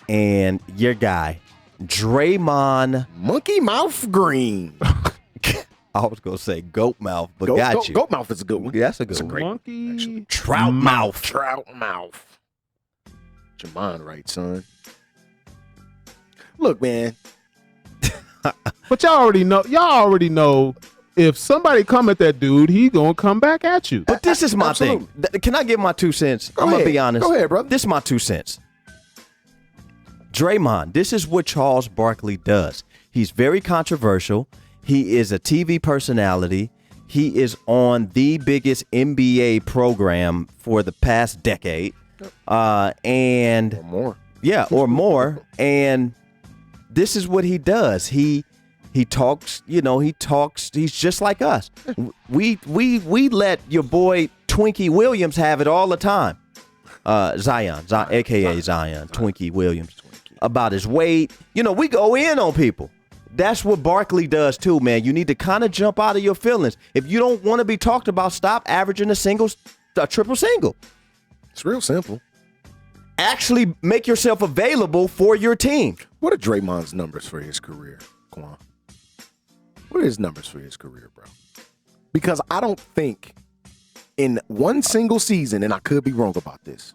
and your guy, Draymond. Monkey Mouth Green. I was going to say goat mouth, but got you. Goat Mouth is a good one. Yeah, that's a good It's a one. great Monkey. Trout mouth. Trout Mouth. Get your mind right, son. Look, man. But y'all already know if somebody come at that dude, he going to come back at you. But this is my Absolutely. thing. Can I give my 2 cents? Go I'm going to ahead. be honest. Go ahead, brother. This is my 2 cents. Draymond, this is what Charles Barkley does. He's very controversial. He is a TV personality. He is on the biggest NBA program for the past decade. And Or more. yeah, or more. And this is what he does. He talks, he's just like us. We let your boy Twinkie Williams have it all the time. Zion, aka Zion, Twinkie Williams. About his weight. We go in on people. That's what Barkley does too, man. You need to kind of jump out of your feelings. If you don't want to be talked about, stop averaging a triple single. It's real simple. Actually make yourself available for your team. What are Draymond's numbers for his career, Quan? What are his numbers for his career, bro? Because I don't think in one single season, and I could be wrong about this,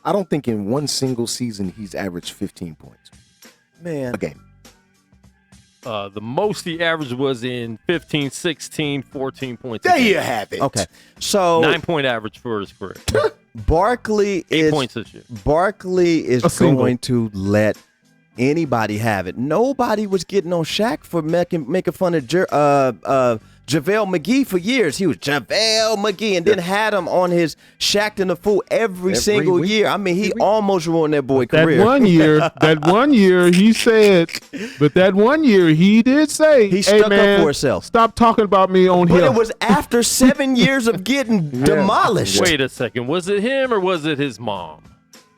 I don't think in one single season he's averaged 15 points Man. a game. The most he averaged was in 15, 16, 14 points. There you have it. Okay. So 9-point average for his career. Barkley 8 points this year. Barkley is A single. going to let anybody have it. Nobody was getting on Shaq for making fun of JaVale McGee for years. He was JaVale McGee and then had him on his Shaq and the Fool every single week. year. I mean, he almost ruined that boy That career. one year he said, but that one year he did say, He hey, stuck up man, for himself. Stop talking about me on But here. it was after 7 years of getting demolished. Wait a second. Was it him or was it his mom?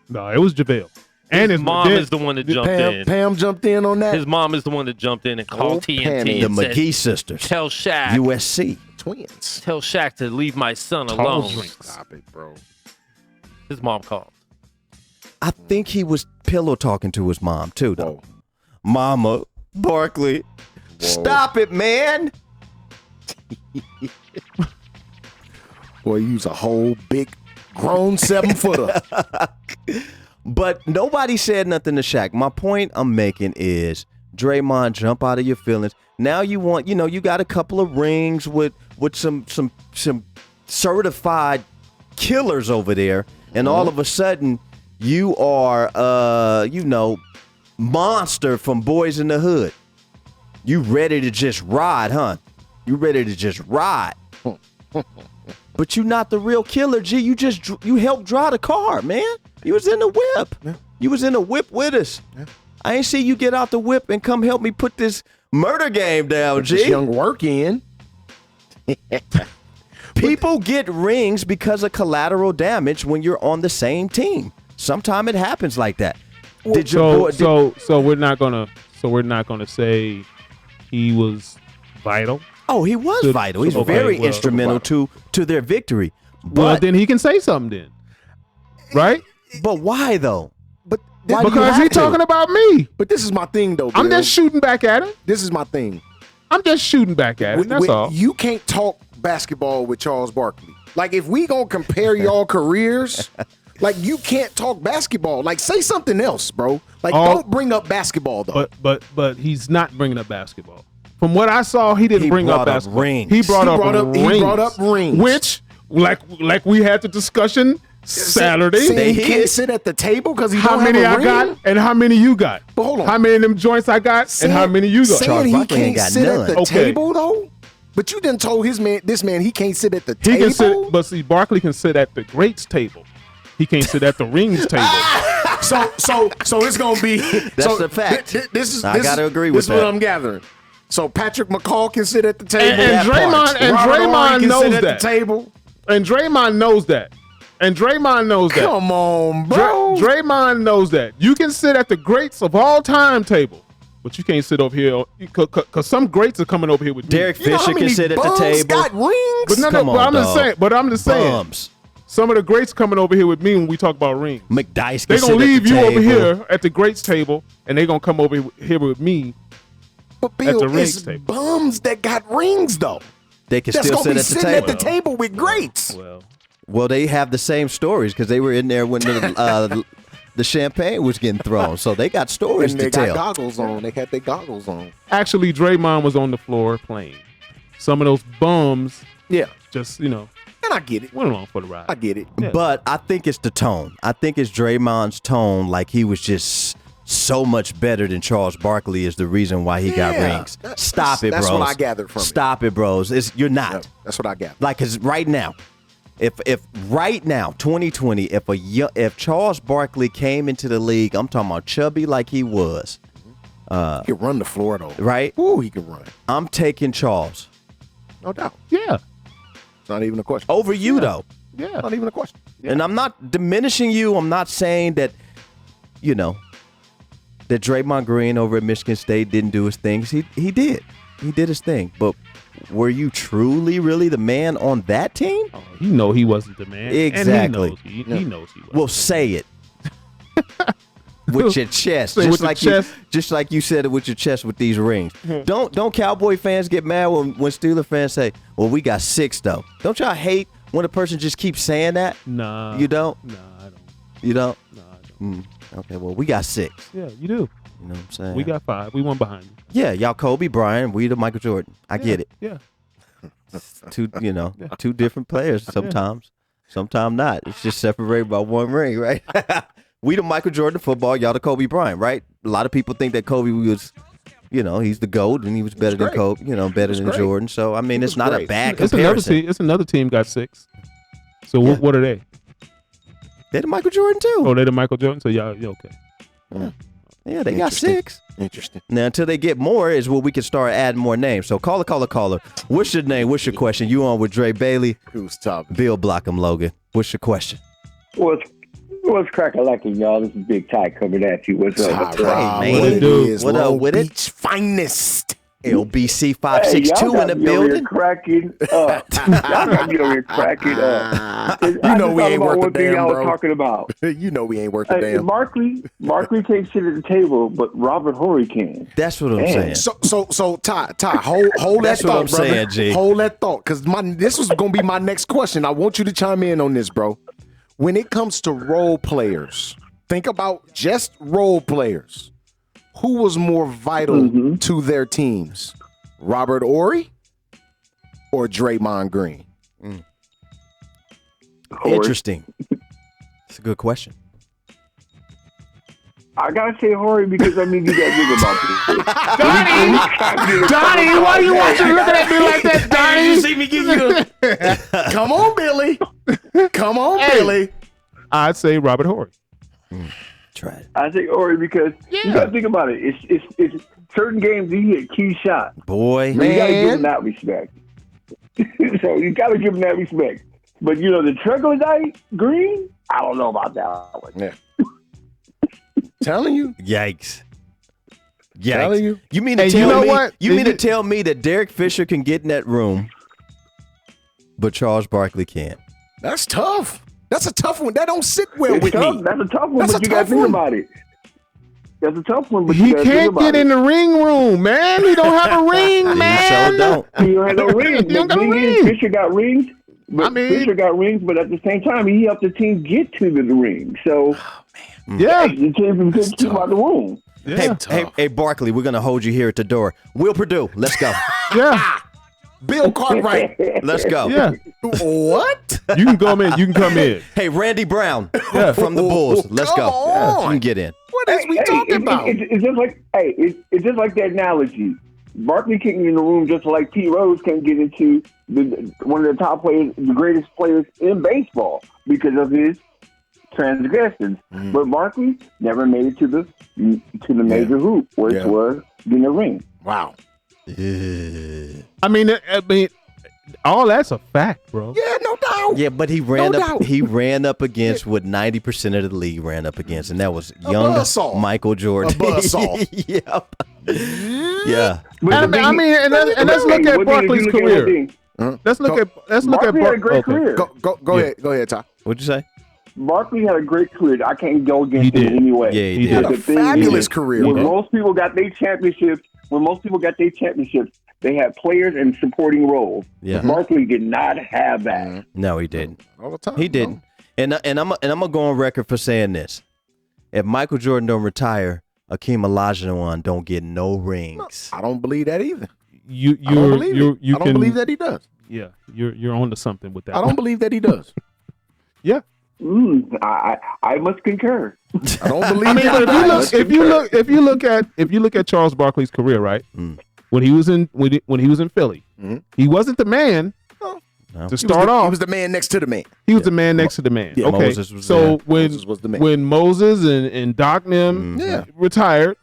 No, it was JaVale. And His mom is the one that jumped in. Pam jumped in on that. His mom is the one that jumped in and called Oh, TNT Pammy. The and said, McGee sisters. tell Shaq, USC. Twins. tell Shaq to leave my son alone. Stop it, bro. His mom called. I think he was pillow talking to his mom, too, though. Whoa. Mama, Barkley, stop it, man. Boy, you was a whole big grown 7-footer. But nobody said nothing to Shaq. My point I'm making is, Draymond, jump out of your feelings. Now you want, you got a couple of rings with some certified killers over there, and all of a sudden you are, monster from Boys in the Hood. You ready to just ride, huh? You ready to just ride. But you not the real killer, G. You helped drive the car, man. You was in the whip. Yeah. You was in the whip with us. Yeah. I ain't see you get out the whip and come help me put this murder game down, This G. young work in. People get rings because of collateral damage when you're on the same team. Sometimes it happens like that. So we're not gonna say he was vital. Oh, he was Good. vital. He's Okay, very well, instrumental to their victory. Well, But then he can say something then, right? but why though? But Why do you Because have he's to? talking about me. But this is my thing, though, I'm Bill. just shooting back at him. This is my thing. I'm just shooting back at him. That's all. You can't talk basketball with Charles Barkley. Like, if we gonna compare y'all careers, like, you can't talk basketball. Like, say something else, bro. Like, don't bring up basketball, though. But he's not bringing up basketball. From what I saw, he didn't He bring brought up up basketball. rings. He brought He up brought up rings. rings. Which, like we had the discussion Saturday. Saying he can't sit at the table because he How don't many have a I ring? got and how many you got? But hold on. How many of them joints I got and how many you got? Saying he Barkley ain't can't got sit none. at the Okay. table though. But you done told this man he can't sit at the He table. can sit, but see, Barkley can sit at the greats table. He can't sit at the rings table. So it's gonna be. That's the fact. I gotta agree This Oh, with is what that. I'm gathering. So Patrick McCall can sit at the table. And Draymond Robert Horry can knows sit at that. the table. And Draymond knows that. Come on, bro. Draymond knows that. You can sit at the greats of all time table, but you can't sit over here because some greats are coming over here with me. Derek You know how Fisher many can sit at the bums table. got rings? But no, Come but on, I'm just dog. saying. But I'm just saying. Bums. Some of the greats coming over here with me when we talk about rings. McDice They can gonna sit leave at the you table. over here at the greats table, and they gonna come over here with me. But at Bill, the rings it's table. bums that got rings though. They can That's still gonna sit be at the sitting table. at the table with greats. Well, they have the same stories because they were in there when the champagne was getting thrown. So they got stories And to they tell. got goggles on. They had their goggles on. Actually, Draymond was on the floor playing. Some of those bums Yeah, just and I get it. went along for the ride. I get it. Yeah. But I think it's the tone. I think it's Draymond's tone. Like he was just so much better than Charles Barkley is the reason why he got Yeah, rings. that's- Stop it, that's bros. what I gathered from it. Stop it, bros. You're not. Yeah, that's what I got. Like, cause right now, if right now, 2020, if Charles Barkley came into the league, I'm talking about chubby like he was, He can run the floor though. right? Ooh, he can run. I'm taking Charles No doubt. Yeah, It's not even a question. over you though. yeah. Not even a question. And I'm not diminishing you. I'm not saying that, that Draymond Green over at Michigan State didn't do his things. He did. He did his thing. But were you truly, really the man on that team? Oh, you know he wasn't the man. Exactly. And he knows he wasn't. Well, say it. With your chest. Say it with your chest. Just like you said it with your chest with these rings. Don't Cowboy fans get mad when Steeler fans say, well, we got 6 though. Don't y'all hate when a person just keeps saying that? Nah. You don't? Nah, I don't. You don't? Nah, I don't. Okay, well, we got 6. Yeah, you do. You know what I'm saying? We got 5. We won behind you. Yeah, y'all Kobe Bryant, we the Michael Jordan. I get it. Yeah. Two different players sometimes. Sometimes not. It's just separated by one ring, right? We the Michael Jordan of football, y'all the Kobe Bryant, right? A lot of people think that Kobe was, he's the GOAT and he was better than great. Kobe, better than great. Jordan. So, I mean, it's not a great. bad It's another comparison. team. It's another team got 6. So Yeah. what are they? They're the Michael Jordan too. Oh, they the Michael Jordan. So y'all okay? Yeah, they got Interesting. 6. Interesting. Now, until they get more is where we can start adding more names. So caller. What's your name? What's your question? You on with Dre Bailey? Who's top? Bill Blockham Logan. What's your question? What's crackalacking, y'all? This is Big Ty coming at you. What's up? man. What it Dude, is, what up Long with it? Beach finest. LBC Hey, 562 y'all in the got me over here building. cracking up. Y'all got me over here cracking up. You know we ain't worth a one thing damn, y'all bro. were talking about. You know we ain't worth a Hey, damn. Barkley can't sit at the table, but Robert Horry can. That's what I'm saying. So Ty, hold That's that what thought, I'm brother. saying, G. Hold that thought, because this was gonna be my next question. I want you to chime in on this, bro. When it comes to role players, think about just role players. Who was more vital to their teams? Robert Horry or Draymond Green? Horry. Interesting. It's a good question. I gotta say Horry because you gotta think about this. Donnie, why are you watching looking at me like that, Donnie? You see me give you Come on, Billy. Come on, Billy. I'd say Robert Horry. Try it. I say Horry because you gotta think about it. It's certain games he hit key shots. Boy. So you gotta give Man. him that respect. So you gotta give him that respect. But the troglodyte Green, I don't know about that one. Yeah. Telling you. Yikes. Telling you. You mean to Hey, tell you know me what? you mean to tell me that Derek Fisher can get in that room, but Charles Barkley can't? That's tough. That's a tough one. That don't sit well It's with tough. me. That's a tough one, That's but a you gotta tough think one. about it. That's a tough one, but He you gotta think can't about get in the ring room, man. He don't have a ring, You man. sure don't. He don't have no rings. You don't But got a thing is, ring. Fisher got rings. But Fisher got rings, but at the same time, he helped the team get to the ring. So Yeah. the team couldn't keep him out the room. Hey, Barkley, we're gonna hold you here at the door. Will Purdue, let's go. Yeah. Bill Cartwright. Let's go. Yeah, What? you can come in. You can come in. Hey, Randy Brown Yeah. from the Bulls. Let's go. Come on. You can get in. What is we talking about? It's just like it's just like that analogy. Barkley can't get in the room just like T. Rose can't get into one of the top players, the greatest players in baseball because of his transgressions. But Barkley never made it to the major hoop, which was in the ring. Wow. I mean, all that's a fact, bro. Yeah, no doubt. Yeah, but he ran No up. doubt. He ran up against what 90% of the league ran up against, and that was young buzzsaw. Michael Jordan. A buzzsaw. Yep. Yeah. I mean, and let's look at Barkley's career. Let's look at Barkley had a great career. Go ahead, Ty. What'd you say? Barkley had a great career. I can't go against He him did. anyway. Yeah, he He did. did. Had a The thing fabulous is, career. When man. most people got their championships, they had players in supporting roles. Yeah. Barkley did not have that. No, he didn't. All the time. He didn't. And I'm gonna go on record for saying this: if Michael Jordan don't retire, Akeem Olajuwon don't get no rings. I don't believe that either. You I don't believe it. you I don't can believe that he does. Yeah, you're onto something with that. I don't believe that he does. Yeah. I must concur. I don't believe I mean, that. but if you look at Charles Barkley's career, right? When he was in Philly, he wasn't the man No. to start He off. was the man next to the man. He was the man next to the man. Yeah, okay, Moses was so there. Moses was the man. when Moses and Doc Nim Yeah. retired,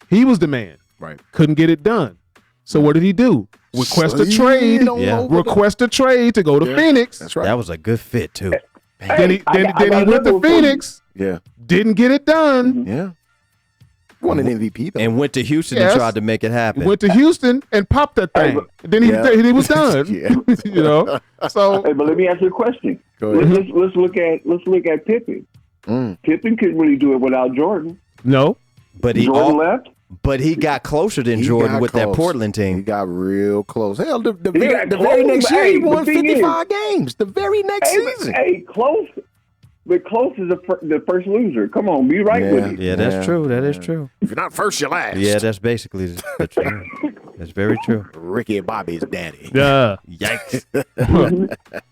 he was the man. Right. Couldn't get it done. So what did he do? Request a Slid trade. on Yeah. over the- Request a trade to go to Yeah. Phoenix. That's right. That was a good fit too. Then he I went got to another one for you. Phoenix. Yeah. Didn't get it done. Yeah. Won an MVP though. And went to Houston Yes. and tried to make it happen. Went to Houston and popped that thing. Then he was done. Yeah. You know. So Hey, but let me ask you a question. Go ahead. Let's look at Pippen. Pippen couldn't really do it without Jordan. no. but he Jordan left. but he got closer than He Jordan got with that close. Portland He team. got real close. Hell, the got very close, next but year he hey, won the thing 55 games. The very next season. Hey, close. But close is the first loser. Come on, be right with it. Yeah, that's Yeah. true. That is true. If you're not first, you're last. Yeah, that's basically the truth. That's very true. Ricky and Bobby's daddy. Yeah. Yikes.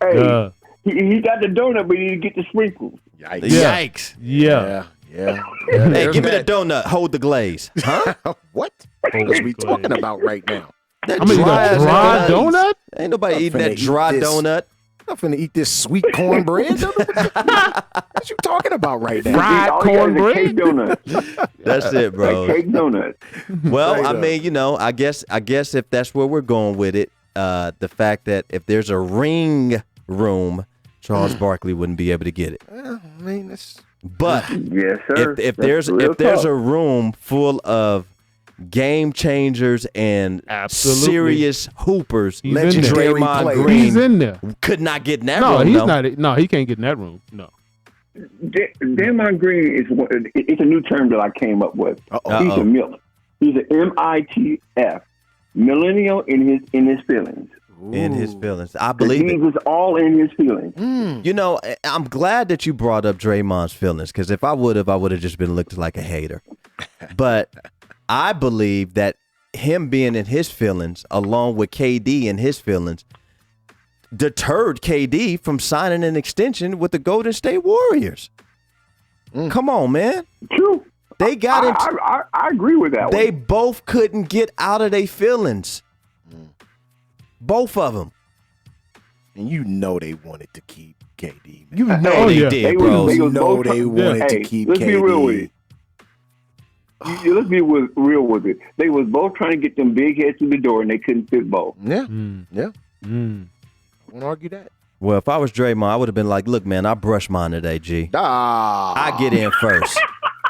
Hey, he got the donut, but he didn't get the sprinkles. Yikes. Yeah. Yikes. Yeah. Yeah. Hey, give me the donut. Hold the glaze. Huh? What? What are we talking about right now? That I mean, you got dry-ass dry donut? Ain't nobody eating finna that dry eat this. donut. I'm finna eat this sweet cornbread. What you talking about right now? Fried All he got is a cornbread? cake donut. That's it, A bro. cake donut. Well, Straight I up. mean, you know, I guess if that's where we're going with it, the fact that if there's a ring room, Charles Barkley wouldn't be able to get it. Well, I mean, it's But Yes, sir. if That's there's real a room full of game changers and Absolutely. serious hoopers, He's in there. Legendary Draymond players. Green He's in there. could not get in that No, room. he's though. not. No, he can't get in that room. No. Draymond Green it's a new term that I came up with. Uh-oh. He's a MILF. He's an MITF, millennial in his feelings. in his feelings. I believe He it. was all in his feelings. You know, I'm glad that you brought up Draymond's feelings because if I would have just been looked like a hater. But I believe that him being in his feelings, along with KD in his feelings, deterred KD from signing an extension with the Golden State Warriors. Come on, man. True. They got into. I agree with that They one. both couldn't get out of their feelings. Both of them. and you know they wanted to keep KD. You know Oh, they yeah. did, They bro. was- You was know both- they wanted to Hey, keep let's KD. be real with it. Let's be real with it. They was both trying to get them big heads through the door, and they couldn't fit both. Yeah, Mm. yeah. Mm. I won't argue that. Well, if I was Draymond, I would have been like, look, man, I brushed mine today, G. Ah, I get in first.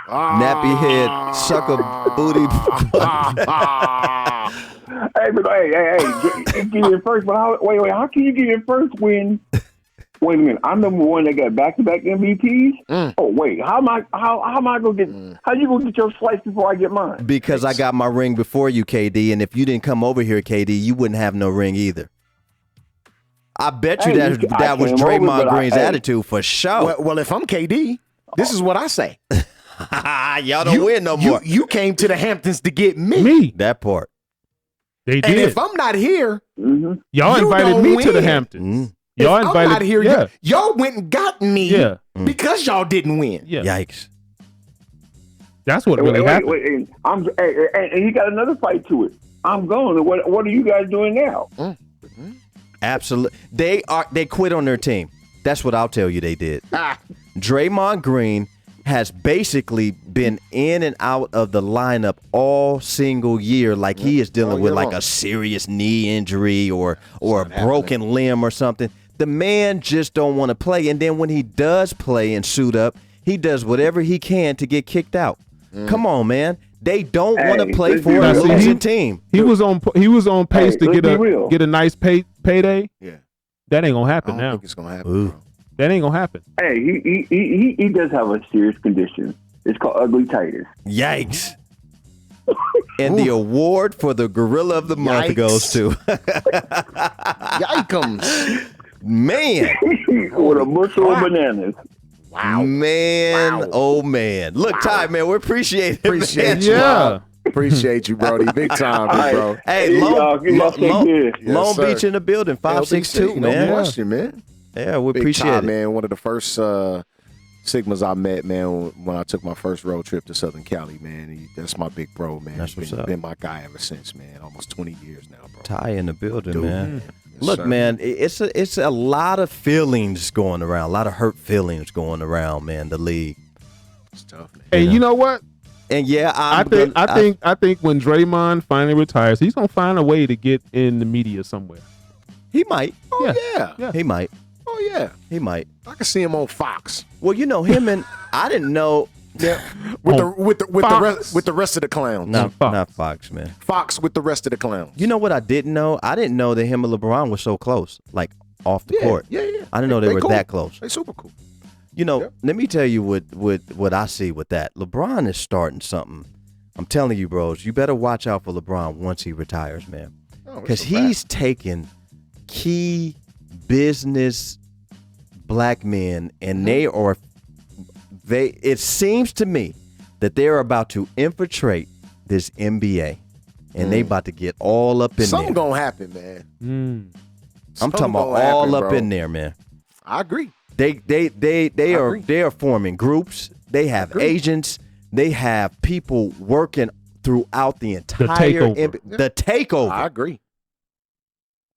Nappy head, sucker booty. Hey, but hey, get in first. But how can you get in first when? Wait a minute, I'm number one that got back-to-back MVPs. Oh wait, how am I gonna get? How you gonna get your slice before I get mine? Because I got my ring before you, KD, and if you didn't come over here, KD, you wouldn't have no ring either. I bet you Hey, that was came over, Draymond but Green's hey. attitude for sure. well, if I'm KD, this is what I say. Y'all don't win no more. You came to the Hamptons to get me. Me. That part. They And did. if I'm not here, Mm-hmm. Y'all you invited don't me to the win. Hamptons. if Y'all I'm invited. not here, yeah. y'all went and got me Yeah. because y'all didn't win. Yeah. Yikes. That's what really happened. And and you got another fight to it. I'm going. And what are you guys doing now? Absolutely. They quit on their team. That's what I'll tell you they did. Draymond Green has basically been in and out of the lineup all single year, like he is dealing with like a serious knee injury or a broken limb or something. The man just don't want to play, and then when he does play and suit up, he does whatever he can to get kicked out. Come on, man. They don't want to play for a losing team. He was on pace to get a nice payday. Yeah. That ain't gonna I happen don't now. think it's gonna happen. Bro. That ain't gonna happen. Hey, he does have a serious condition. It's called ugly-titis. Yikes. And the award for the Gorilla of the Month goes to Yikums. man. With a bushel of bananas. Wow. Man, oh man. Look, Ty, man, we appreciate it. Appreciate man. you. Yeah. Appreciate you, Brody. Big time, big bro. Hey, y'all take care. Long sir. Beach in the building, 562, No man. question, man. Yeah, we Big appreciate time, it. man. One of the first Sigmas I met, man, when I took my first road trip to Southern Cali, man. That's my big bro, man. That's He's what's up. been my guy ever since, man. Almost 20 years now, bro. Ty in the building, Dude, man. Yes, Look, sir. man, it's a lot of feelings going around, a lot of hurt feelings going around, man. The league, It's tough, man. And you know what? and yeah, I think when Draymond finally retires, he's gonna find a way to get in the media somewhere. he might. Oh, yeah. Yeah. He might. Oh, yeah. He might. I can see him on Fox. Well, you know him and I didn't know. Yeah. With Fox. the rest of the clowns. Not Fox. not Fox, man. Fox with the rest of the clowns. You know what I didn't know? I didn't know that him and LeBron were so close, like off the court. Yeah. I didn't know they were cool. that close. They super cool. You know, Yep. let me tell you what I see with that. LeBron is starting something. I'm telling you, bros, you better watch out for LeBron once he retires, man. Because he's taking key business black men, and it seems to me that they're about to infiltrate this NBA, and they about to get all up in Something there. gonna happen, man. I'm talking about all up in there, man. I agree. They agree. are forming groups. They have agents. They have people working throughout the entire takeover. the takeover. I agree.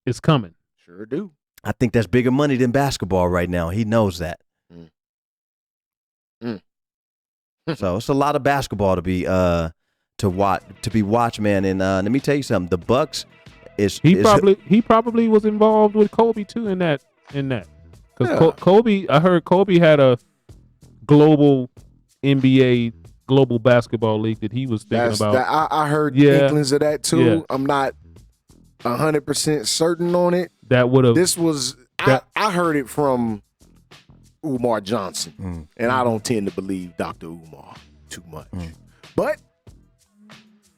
It's coming. Sure do. I think that's bigger money than basketball right now. He knows that. So it's a lot of basketball to be watched, man. And let me tell you something. The Bucks He probably was involved with Kobe too in that. Because Kobe, I heard Kobe had a global NBA, global basketball league that he was thinking about. I heard Yeah. inklings of that too. Yeah. I'm not 100% certain on it. That would have. This was I heard it from Umar Johnson, and I don't tend to believe Dr. Umar too much, but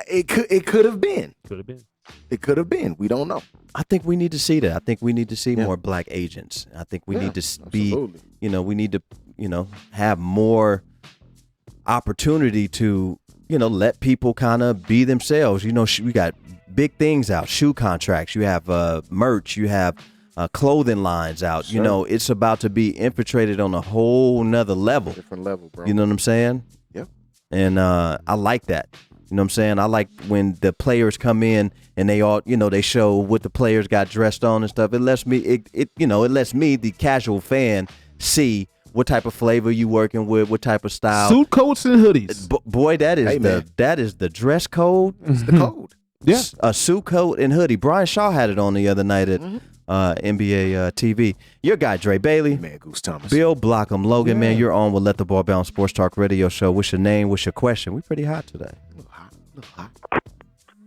it could have been. Could have been. It could have been. We don't know. I think we need to see that. I think we need to see more black agents. I think we need to be, absolutely. we need to, have more opportunity to, let people kind of be themselves. We got big things out, shoe contracts. You have merch. You have clothing lines out. Sure. It's about to be infiltrated on a whole nother level. Different level, bro. You know what I'm saying? Yep. And I like that. You know what I'm saying? I like when the players come in and they all, they show what the players got dressed on and stuff. It lets me, it lets me, the casual fan, see what type of flavor you working with, what type of style. Suit coats and hoodies. Boy, that is man. that is the dress code. It's the code. Yeah. A suit coat and hoodie. Brian Shaw had it on the other night at NBA TV. Your guy Dre Bailey. Man, Goose Thomas. Bill Blockham, Logan, man, you're on with Let the Ball Bounce Sports Talk Radio Show. What's your name? What's your question? We pretty hot today. A little hot.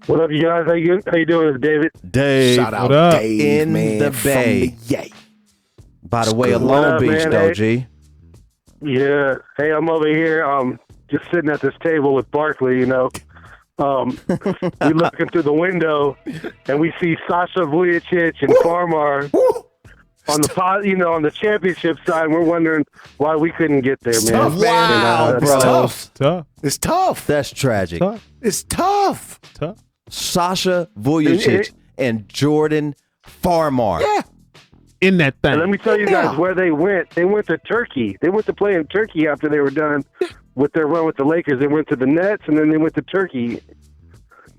What up, you guys? How you doing? It's David. Dave, Shout out what up? Dave, In man, the from Bay. the Yay. by the way of What Long up, Beach, man? though, Hey. G. Yeah. Hey, I'm over here. Just sitting at this table with Barkley. We looking through the window, and we see Sasha Vujicic and Farmar on the championship side. We're wondering why we couldn't get there, man. Tough, man. Wow, It's bro. tough. Tough. It's tough. That's tragic. Tough. It's tough. Tough. Sasha Vujacic and Jordan Farmar. Yeah. In that thing. And let me tell you guys where they went. They went to Turkey. They went to play in Turkey after they were done with their run with the Lakers. They went to the Nets, and then they went to Turkey.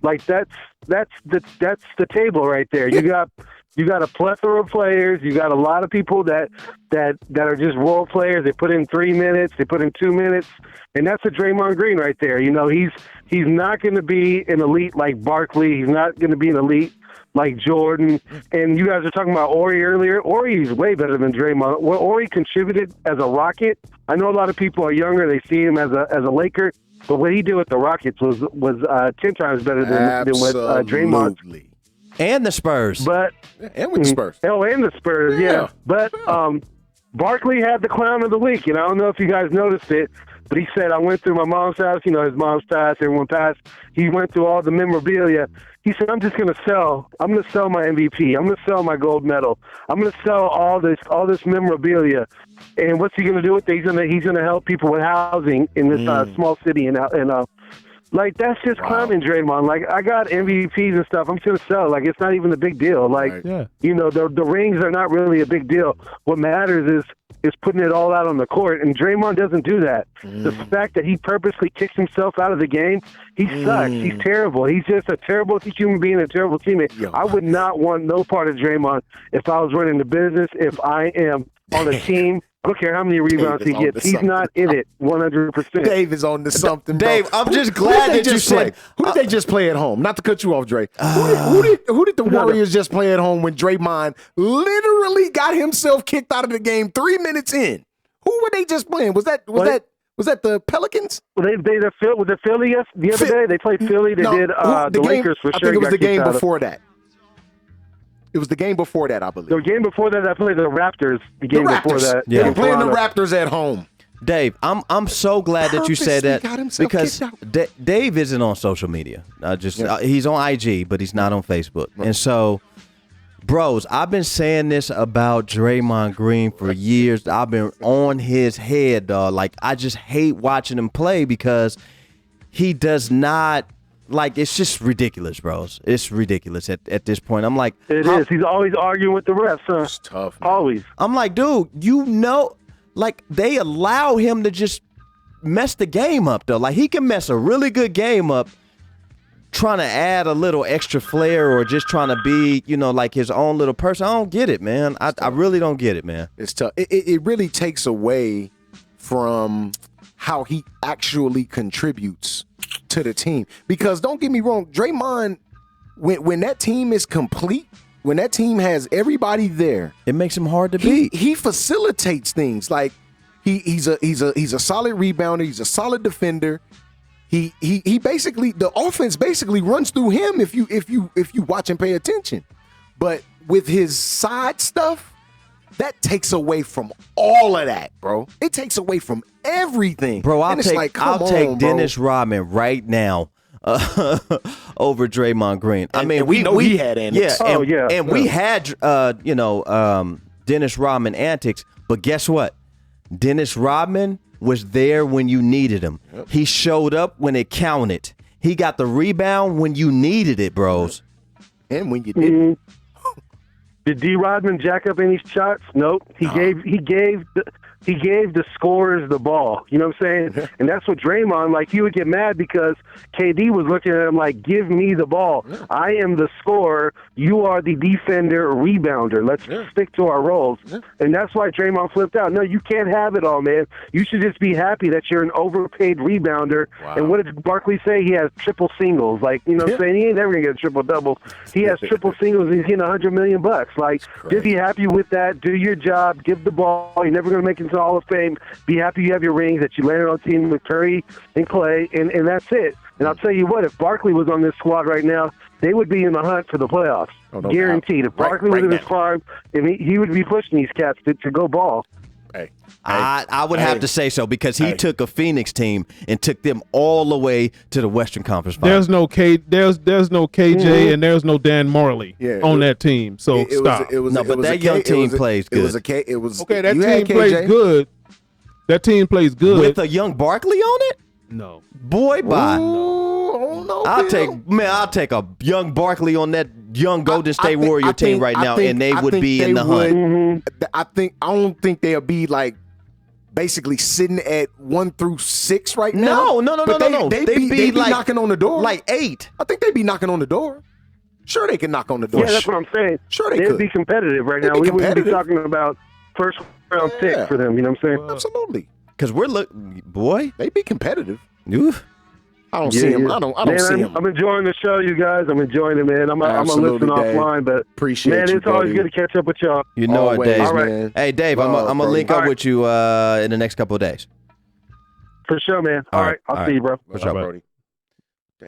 Like that's the table right there. You got a plethora of players. You got a lot of people that are just role players. They put in 3 minutes. They put in 2 minutes, and that's a Draymond Green right there. You know, he's not going to be an elite like Barkley. He's not going to be an elite like Jordan. And you guys are talking about Ori earlier. Ori's way better than Draymond. Well, Ori contributed as a Rocket. I know a lot of people are younger. They see him as a Laker. But what he did with the Rockets was 10 times better than what Draymond. And the Spurs. But and with the Spurs. Oh, and the Spurs, yeah. But Barkley had the clown of the week. And I don't know if you guys noticed it, but he said, I went through my mom's house. You know, his mom's passed. Everyone passed. He went through all the memorabilia. He said, I'm just going to sell. I'm going to sell my MVP. I'm going to sell my gold medal. I'm going to sell all this memorabilia. And what's he going to do with it? He's going to help people with housing in this small city. And like, that's just clowning Draymond. Like, I got MVPs and stuff. I'm just going to sell. Like, it's not even a big deal. Like, you know, the rings are not really a big deal. What matters is putting it all out on the court, and Draymond doesn't do that. The fact that he purposely kicks himself out of the game, he sucks. He's terrible. He's just a terrible human being, a terrible teammate. I would not want no part of Draymond if I was running the business, if I am on a team. I don't care how many rebounds he gets. He's not in it 100%. Dave is on to something, bro. Dave, I'm just glad that you said. Who did they just play at home? Not to cut you off, Dre. Who did the Warriors just play at home when Draymond literally got himself kicked out of the game 3 minutes in? Who were they just playing? Was that the Pelicans? Well, they with the Philly the other day. They played Philly. They did the Lakers for sure. I think it was the game before that. It was the game before that, I believe. The game before that, I played the Raptors. The game before that. Yeah. They were playing the Raptors at home. Dave, I'm so glad that you said that because Dave isn't on social media. He's on IG, but he's not on Facebook. Right. And so, bros, I've been saying this about Draymond Green for years. I've been on his head, dog. Like, I just hate watching him play because he does not. Like, it's just ridiculous, bros. It's ridiculous at this point. I'm like... It is. He's always arguing with the refs, huh? It's tough, man. Always. I'm like, dude, you know... Like, they allow him to just mess the game up, though. Like, he can mess a really good game up trying to add a little extra flair or just trying to be, you know, like his own little person. I don't get it, man. I really don't get it, man. It's tough. It really takes away from how he actually contributes to the team. Because don't get me wrong, Draymond, when that team is complete, when that team has everybody there, it makes him hard to beat. He facilitates things. Like he's a solid rebounder, he's a solid defender. He basically, the offense basically runs through him if you watch and pay attention. But with his side stuff, that takes away from all of that, bro. It takes away from everything. Bro, I'll take Dennis Rodman right now over Draymond Green. I mean, we know he had antics. We had Dennis Rodman antics, but guess what? Dennis Rodman was there when you needed him. Yep. He showed up when it counted. He got the rebound when you needed it, bros. And when you didn't. Did D. Rodman jack up any shots? Nope. He gave the scorers the ball. You know what I'm saying? And that's what Draymond, like, he would get mad because KD was looking at him like, give me the ball. Yeah. I am the scorer. You are the defender, rebounder. Let's stick to our roles. Yeah. And that's why Draymond flipped out. No, you can't have it all, man. You should just be happy that you're an overpaid rebounder. Wow. And what did Barkley say? He has triple singles. Like, you know what I'm saying? He ain't never going to get a triple-double. He has triple singles and he's getting $100 million. Like, just be happy with that. Do your job. Give the ball. You're never going to make it to Hall of Fame. Be happy you have your rings, that you landed on a team with Curry and Clay, and that's it. And I'll tell you what, if Barkley was on this squad right now, they would be in the hunt for the playoffs. Guaranteed. If Barkley was in this squad, he would be pushing these cats to go ball. Hey. I would have to say so because he took a Phoenix team and took them all the way to the Western Conference Finals. There's no KJ and there's no Dan Marley on that team. So stop. But that young team plays good. That team plays good. That team plays good with a young Barkley on it. No. Boy, bye. Oh no, I'll take a young Barkley on that young Golden State Warrior team right now, and they would be in the hunt. I don't think they'll be like basically sitting at 1 through 6 right now. No. They be like knocking on the door, like 8. I think they'd be knocking on the door. Sure, they can knock on the door. Yeah, that's what I'm saying. Sure, They'd be competitive right now. We wouldn't be talking about first round pick for them. You know what I'm saying? Absolutely. Because boy, they be competitive. Oof. I don't see him. I don't see him. I'm enjoying the show, you guys. I'm enjoying it, man. I'm gonna listen offline, but appreciate man, you, it's always buddy. good to catch up with y'all. You know Always, it, Dave. All right. man. Hey, Dave, I'm gonna link up with you in the next couple of days. For sure, man. All right. I'll see you, bro. What's up, Brody?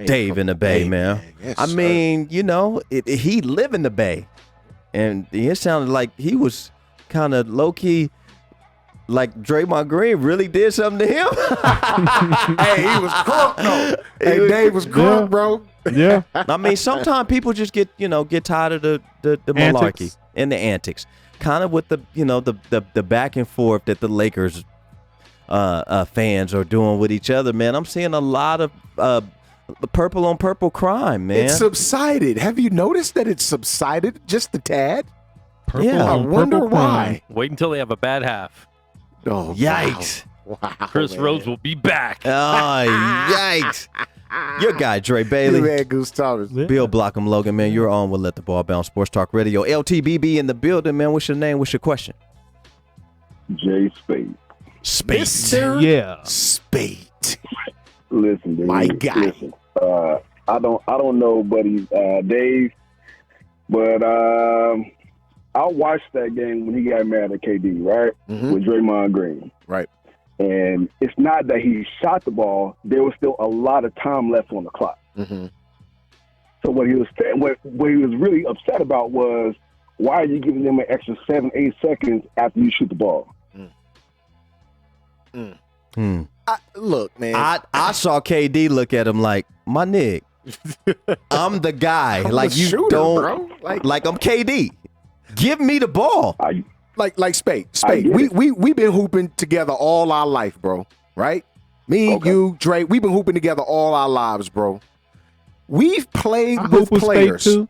Dave in the Bay, man. Yes, I mean, you know, he live in the Bay, and it sounded like he was kind of low key. Like Draymond Green really did something to him. Hey, he was crunk though. Hey, Dave was crunk, bro. Yeah. I mean, sometimes people just get tired of the malarkey and the antics, kind of with the back and forth that the Lakers fans are doing with each other. Man, I'm seeing a lot of purple on purple crime, man. It subsided. Have you noticed that it subsided just a tad? Yeah. I wonder why. Wait until they have a bad half. Oh, Yikes. Wow, Chris Rhodes will be back. Oh, yikes. Your guy, Dre Bailey. Man, Goose Thomas. Yeah. Bill Blockham Logan, man, you're on with Let the Ball Bounce Sports Talk Radio. LTBB in the building, man. What's your name? What's your question? Jay Spade. Mr. Yeah. Spade. Listen, dude. My guy. Listen, I don't know, buddy, Dave, but I watched that game when he got mad at KD, right? Mhm. With Draymond Green. Right. And it's not that he shot the ball; there was still a lot of time left on the clock. Mm-hmm. So what he was really upset about was, why are you giving them an extra 7-8 seconds after you shoot the ball? Look, man. I saw KD look at him like, my nigga, I'm the guy. I'm like the you shooter, don't, bro. like I'm KD. Give me the ball. Like Spade. I get We've been hooping together all our life, bro. Right? Me, you, Dre, we've been hooping together all our lives, bro. We've played I with hoop with Spade players. too.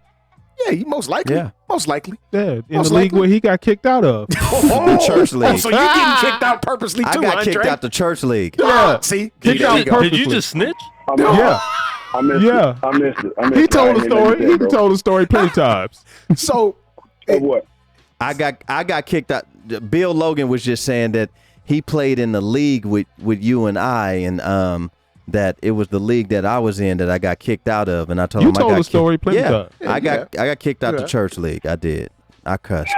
Yeah, most likely. Yeah. Most likely. Yeah, in Most the league likely. where he got kicked out of. The church league. So you getting kicked out purposely I too, got Andre? kicked out the church league. Yeah. See? Kicked There out you go. purposely. Did you just snitch? Yeah. I missed Yeah. it. I missed it. He told the I story. missed it, He bro. told the story plenty times. So So what? I got kicked out. Bill Logan was just saying that he played in the league with you and I, and that it was the league that I was in that I got kicked out of, and I told You him I told got the story kicked. plenty Yeah, times. I got kicked out the Yeah. church league. I did. I cussed.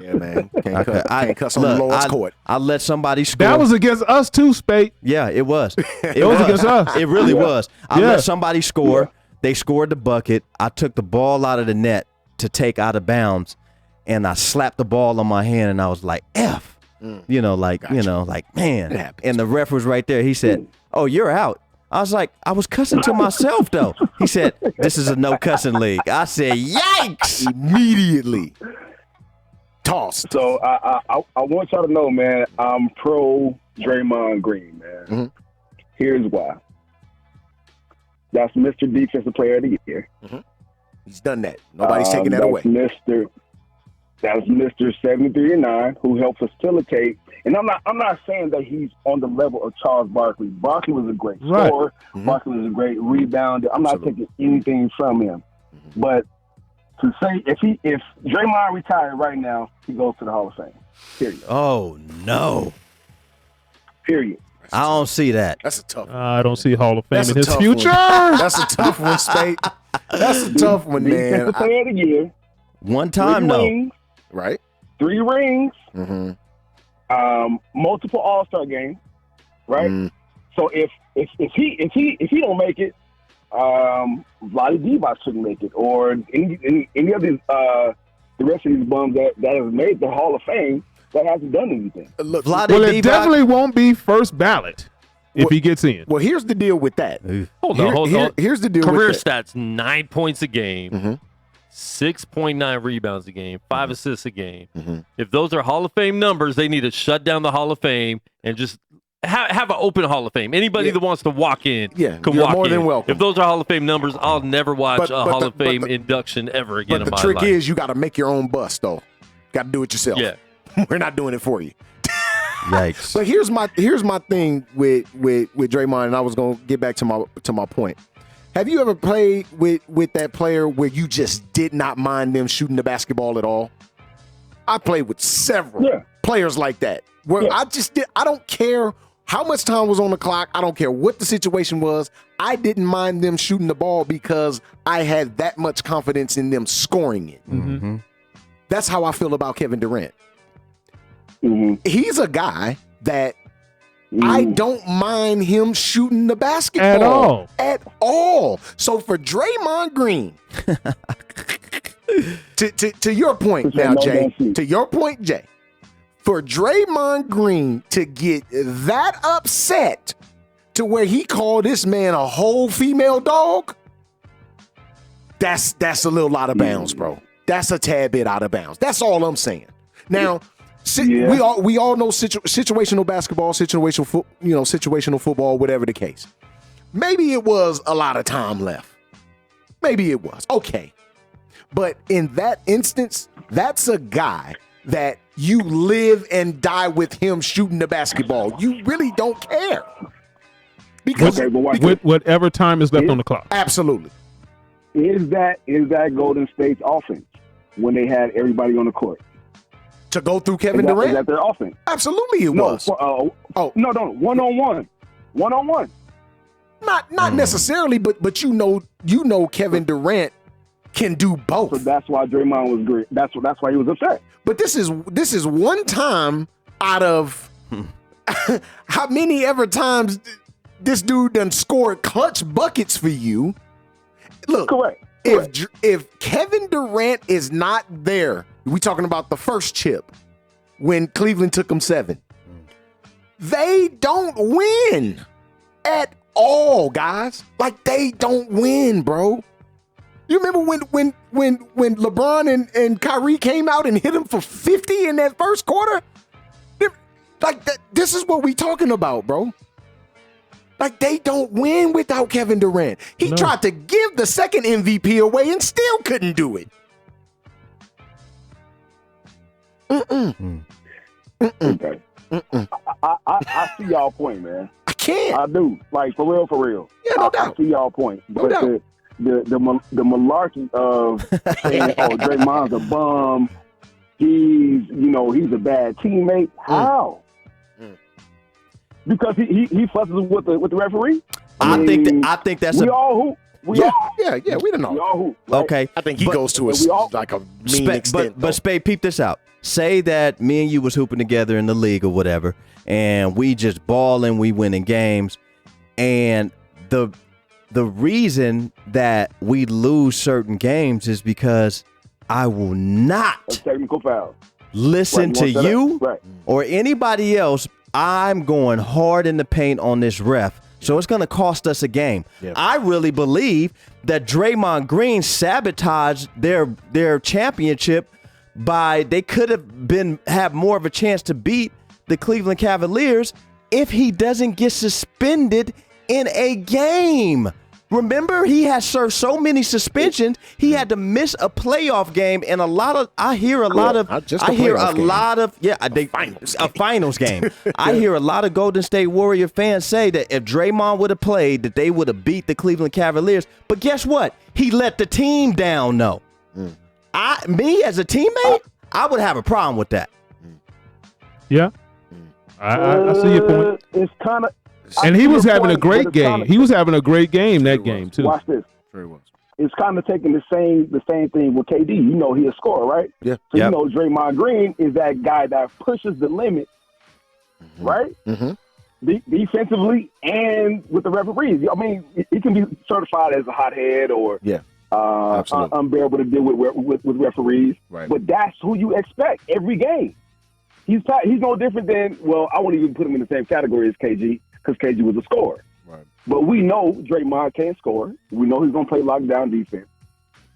yeah, man. Can't cuss on the Lord's court. I let somebody score. That was against us too, Spade. Yeah, it was. It was against us. It really was. I Yeah. let somebody score. They scored the bucket. I took the ball out of the net to take out of bounds, and I slapped the ball on my hand, and I was like, F. You know, like, man. It happens. And the ref was right there. He said, oh, you're out. I was like, I was cussing to myself, though. He said, this is a no cussing league. I said, yikes. Immediately tossed. So I want y'all to know, man, I'm pro Draymond Green, man. Mhm. Here's why. That's Mr. Defensive Player of the Year. He's done that. Nobody's taking that away. That's Mr. 73-9 who helped facilitate. And I'm not saying that he's on the level of Charles Barkley. Barkley was a great Right. scorer. Barkley was a great rebounder. I'm not taking anything from him. But to say if Draymond retired right now, he goes to the Hall of Fame. Period. Oh, no. Period. I don't see that. That's a tough one. I don't see Hall of Fame That's in a his tough future. one. That's a tough one, Spade. That's a tough one, man. Defensive Player of the Year. One time, 3 no. rings, Right? 3 rings, Mm-hmm. multiple All-Star games, right? Mm. So if he don't make it, Vlade Divac shouldn't make it, or any of these the rest of these bums that have made the Hall of Fame that hasn't done anything. Look, Vlade Well, it Divac- definitely won't be first ballot if Well- he gets in. well, here's the deal with that. Hold on. Here's the deal Career with that. stats: 9 points a game, Mhm. 6.9 rebounds a game, 5 assists a game. Mhm. If those are Hall of Fame numbers, they need to shut down the Hall of Fame and just have an open Hall of Fame. Anybody that wants to walk in can you're walk more in. than welcome. If those are Hall of Fame numbers, I'll never watch a Hall of Fame the induction ever again in my life. But the trick is you got to make your own bus, though. Got to do it yourself. Yeah. We're not doing it for you. Yikes. But here's my thing with Draymond, and I was gonna get back to my point. Have you ever played with that player where you just did not mind them shooting the basketball at all? I played with several players like that where I don't care how much time was on the clock. I don't care what the situation was. I didn't mind them shooting the ball because I had that much confidence in them scoring it. Mm-hmm. That's how I feel about Kevin Durant. Mm-hmm. He's a guy that I don't mind him shooting the basketball at all. So for Draymond Green, to your point now, Jay, to your point, Jay, for Draymond Green to get that upset to where he called this man a whole female dog, that's a little out of bounds, bro. That's a tad bit out of bounds. That's all I'm saying. Now, we all know situational basketball, situational football, whatever the case. Maybe it was a lot of time left. Maybe it was. Okay. But in that instance, that's a guy that you live and die with him shooting the basketball. You really don't care. Because whatever time is left on the clock. Absolutely. Is that Golden State's offense when they had everybody on the court? To go through Kevin Durant? Is that their offense? Absolutely it was. No, one-on-one. One-on-one. Not necessarily, but you know Kevin Durant can do both. So that's why Draymond was great. That's why he was upset. But this is one time out of how many ever times this dude done scored clutch buckets for you. Look, correct. If Kevin Durant is not there, we talking about the first chip when Cleveland took him 7. They don't win at all, guys. Like they don't win, bro. You remember when LeBron and Kyrie came out and hit him for 50 in that first quarter? Like that. This is what we talking about, bro. Like they don't win without Kevin Durant. He tried to give the second MVP away and still couldn't do it. Okay. I see y'all point, man. I can't. I do. Like for real. Yeah, no doubt. I see y'all point. No doubt. The malarkey of saying, Draymond's a bum. He's a bad teammate. How? Because he fusses with the referee. I think that's we all hoop. We don't know. We all hoop. Right? Okay. I think he goes to like a mean extent. But Spade, peep this out. Say that me and you was hooping together in the league or whatever, and we just balling, we winning games, and the reason that we lose certain games is because I will not technical foul. Listen to you or anybody else. I'm going hard in the paint on this ref, so it's going to cost us a game. Yeah. I really believe that Draymond Green sabotaged their championship by they could have more of a chance to beat the Cleveland Cavaliers if he doesn't get suspended in a game. Remember, he has served so many suspensions, he had to miss a playoff game, and I hear a lot of finals game. I hear a lot of Golden State Warrior fans say that if Draymond would have played, that they would have beat the Cleveland Cavaliers. But guess what? He let the team down, though. Me as a teammate, I would have a problem with that. Yeah, I see your point. It's kind of. And he was having a great game. He was having a great game that game too. Watch this. Sure he was. It's kind of taking the same thing with KD. You know he a scorer, right? Yeah. So you know Draymond Green is that guy that pushes the limit, right? Mm-hmm. Defensively and with the referees. I mean, he can be certified as a hothead or unbearable to deal with referees. Right. But that's who you expect every game. He's no different than I wouldn't even put him in the same category as KG. Because KG was a scorer. Right. But we know Draymond can't score. We know he's going to play lockdown defense.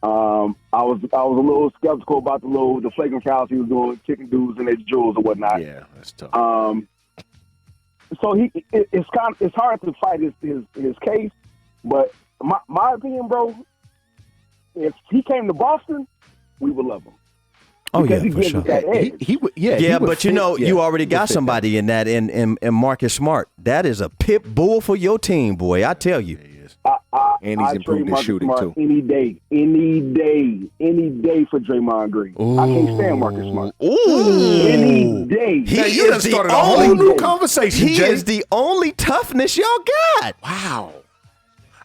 I was a little skeptical about the flagrant fouls he was doing, kicking dudes in their jewels or whatnot. Yeah, that's tough. So it's hard to fight his case, but my opinion, bro, if he came to Boston, we would love him. Oh Because yeah, he for gives sure. us that edge. He would, yeah, Yeah, he would but you fit- know, yeah, you already he would got fit somebody in that in Marcus Smart. That is a pit bull for your team, boy. I tell you. that. He is. I And he's trade improved his Marcus shooting, Smart too. any day for Draymond Green. I can't stand Marcus Smart. Ooh. Any day. He Now, you done is the started a whole only new conversation, He Jay. is the only toughness y'all got. Wow.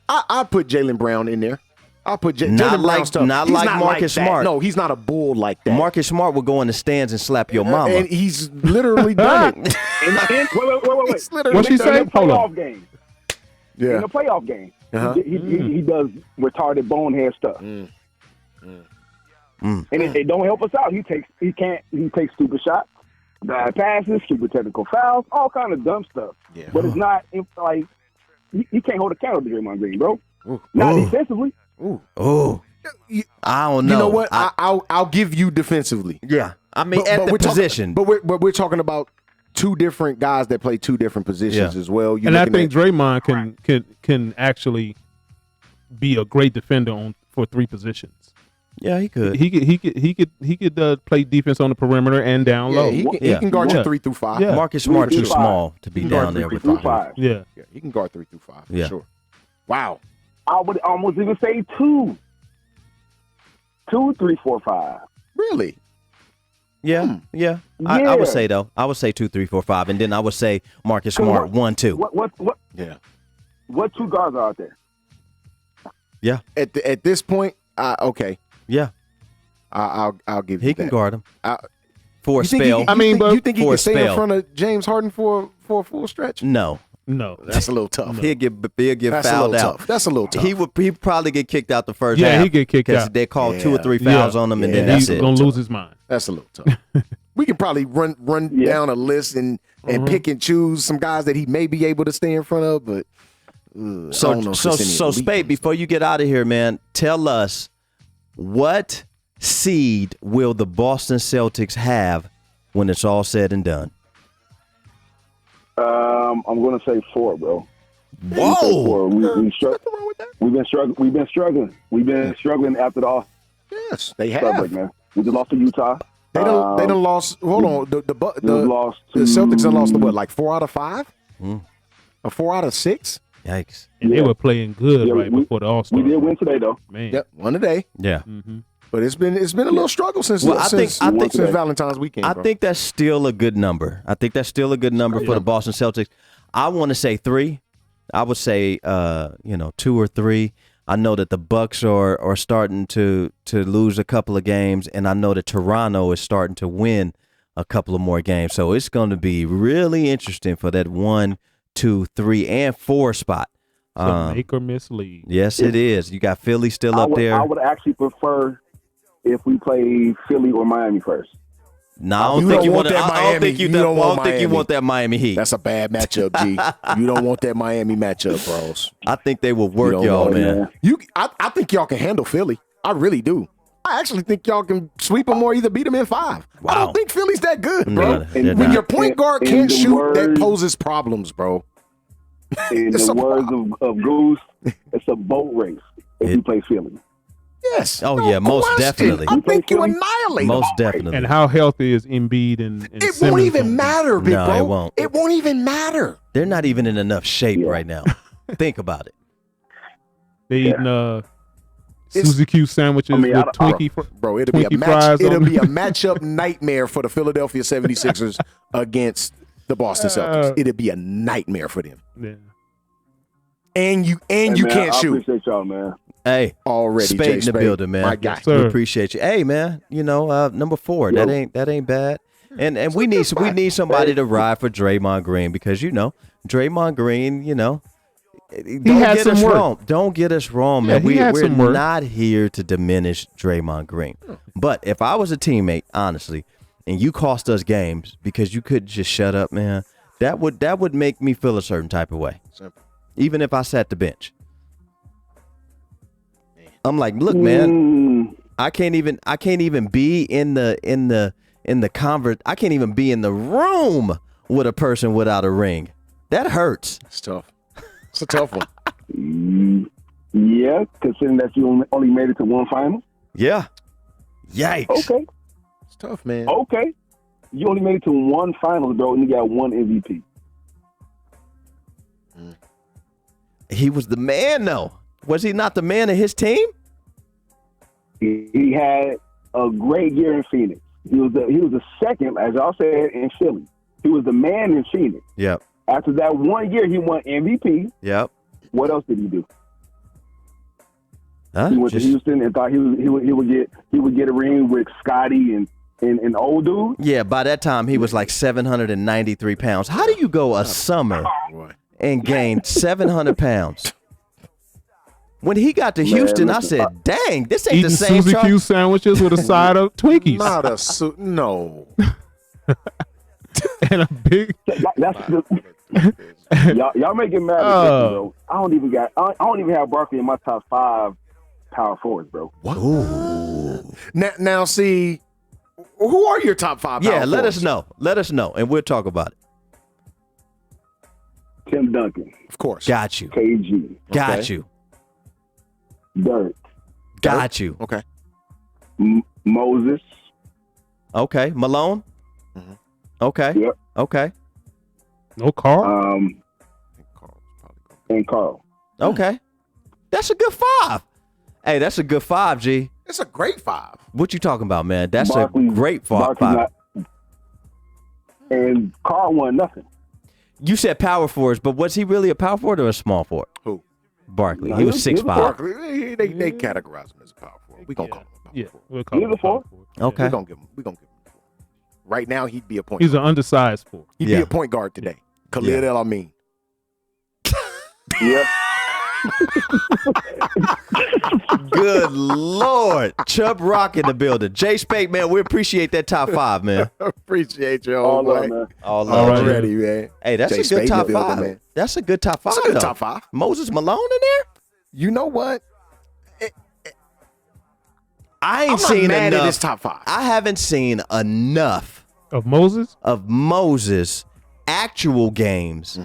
I put Jaylen Brown in there. I'll put Not Jaylen like- Brown's tough. not He's like Marcus that. Smart. No, he's not a bull like that. Marcus Smart will go in the stands and slap your mama. And he's literally done it. Wait. He's literally What'd she done say? In the Hold playoff on. game. Yeah. In the playoff game. Uh-huh. He does retarded bonehead stuff. And it don't help us out. He takes stupid shots, bad passes, stupid technical fouls, all kind of dumb stuff. Yeah. But it's not like he can't hold a candle to Draymond Green, bro. Ooh. Not Ooh. defensively. Oh, I don't know. You know what? I'll give you defensively. Yeah, I mean at the we're position. Talking, but we're talking about two different guys that play two different positions Yeah. as well. You're And I looking think Draymond can actually be a great defender for three positions. yeah, he could. He could play defense on the perimeter and down low. he Yeah. can guard Yeah. you 3 through 5. Yeah. Marcus Smart too 3 through 5. small to be He can guard down there 3 with through him. 5. Yeah. Yeah, he can guard 3 through 5 Yeah. for sure. Wow. I would almost even say 2. 2, 3, 4, 5. Really? Yeah, yeah. I Yeah. would say though. I would say 2, 3, 4, 5, and then I would say Marcus Smart 1, 2. Yeah. What two guards are out there? Yeah, At this point, okay. yeah. I'll give you He that. can guard him I- for a You think spell. He, I mean, you think he for can a stay in spell. front of James Harden for a full stretch? No, No. That's a little tough. he'll get That's a fouled little out. tough. That's a little tough. He probably get kicked out the first Yeah, half. he get kicked because out. they called 2 or 3 Yeah. fouls on him, and then Yeah. that's He's it. gonna lose his mind. That's a little tough. We can probably run down a list and pick and choose some guys that he may be able to stay in front of, but I don't know So if it's any elite Spade, ones. before you get out of here, man, tell us what seed will the Boston Celtics have when it's all said and done? I'm going to say 4, bro. Whoa! 4. We've been struggling. We've been struggling after the off Yes, they break, have. man. We just lost to Utah. They don't lost. Hold on, the lost the to- Celtics done lost to what, like 4 out of 5, Mm. or 4 out of 6? Yikes! And they were playing good Yeah, right we- before the All-Star. We did win today, though. Man. Yep, one a day. Yeah, But it's been a little struggle since Well, I think- since Valentine's weekend. I bro. think that's still a good number. I think that's still a good number for the Boston Celtics. I want to say 3. I would say 2 or 3. I know that the Bucks are starting to lose a couple of games, and I know that Toronto is starting to win a couple of more games. So it's going to be really interesting for that 1, 2, 3, and 4 spot. So make or miss league. Yes, it is. You got Philly still up there. I would actually prefer if we play Philly or Miami first. No, I don't You think don't you want want that I don't Miami. think you You don't want I don't think you Miami. want that Miami Heat. That's a bad matchup, G. You don't want that Miami matchup, bros. I think they will work don't y'all, want man. I think y'all can handle Philly. I really do. I actually think y'all can sweep them or either beat them in 5. I Wow. don't think Philly's that good, No, bro. they're When not. your point guard In can't the shoot, that words- poses problems, bro. In It's the a words of Goose, it's a boat race if we play Philly. Yes. Oh, no yeah, most question. definitely. I think you annihilate Most them. definitely. And how healthy is Embiid and It Simmons won't gonna even be? matter, big No, bro. it won't. It won't even matter. They're not even in enough shape Yeah. right now. Think about it. They eating It's- Suzy Q sandwiches I mean, with I- Twinkie. Bro, it'll be a Twinkie match. fries on It'll be a them. matchup nightmare for the Philadelphia 76ers against the Boston Celtics. It'll be a nightmare for them. Yeah. And you Hey, you man, can't I shoot appreciate y'all, man. Hey, already. Spade Jay in the Spade, building, man. My guy. Yes, sir. We appreciate you. Hey, man. Number 4. Yo. That ain't bad. And we need somebody to ride for Draymond Green because Draymond Green, don't had get some us work. wrong. Don't get us wrong, Yeah, man. he had We're some work. not here to diminish Draymond Green. But if I was a teammate, honestly, and you cost us games because you couldn't just shut up, man, that would make me feel a certain type of way. Simple. Even if I sat the bench. I'm like, look, man, I can't even be in the I can't even be in the room with a person without a ring. That hurts. It's tough. It's a tough one. Yeah, considering that you only made it to one final. Yeah. Yikes. Okay. It's tough, man. Okay. You only made it to one final, though, and you got one MVP. He was the man, though. Was he not the man of his team? He had a great year in Phoenix. He was the second, as y'all said, in Philly. He was the man in Phoenix. Yep. After that 1 year, he won MVP. Yep. What else did he do? Huh? He went to Houston and thought he would get a ring with Scotty and old dude. Yeah, by that time he was like 793 pounds. How do you go a summer and gain 700 pounds? When he got to Houston, I said, "Dang, this ain't Eating the same." Suzy Q sandwiches with a side of Twinkies. Not a no. And a big. That's y'all making mad at me, bro. I don't even have Barkley in my top 5 power forwards, bro. What? Now, see, who are your top 5? Yeah, power let forwards? us know. Let us know, and we'll talk about it. Tim Duncan, Of course. Got you. KG, Got Okay. you. Dirk, Got you. Okay. Moses. Okay, Malone. Mhm. Okay. Yep. Okay. No car. And Carl. Okay. That's a good 5. Hey, that's a good 5, G. It's a great 5. What you talking about, man? That's Barkley- a great 5. Barkley and Carl won nothing. You said power forwards, but was he really a power forward or a small forward? Who? Barkley. No, He was he was 6'5". Barkley. They categorize him as a power forward. We gonna call him a power Yeah, forward. we'll call He's him a four. forward. Okay. We gonna give him. a 4. Right now, he'd be a point. He's guard. an undersized four. He'd Yeah. be a point guard today. Khalid Yeah. El Amin. Yeah. Good Lord. Chubb Rock in the building. Jay Spade, man, we appreciate that top 5, man. Appreciate you, All old love, boy. man. All All right. Already, man. Hey, that's Jay a Spade good in top the building, 5. man. That's a good top 5. That's a good though. top 5. Moses Malone in there? You know what? I ain't I'm not seen mad enough. at his top 5. I haven't seen enough Of Moses? of Moses actual games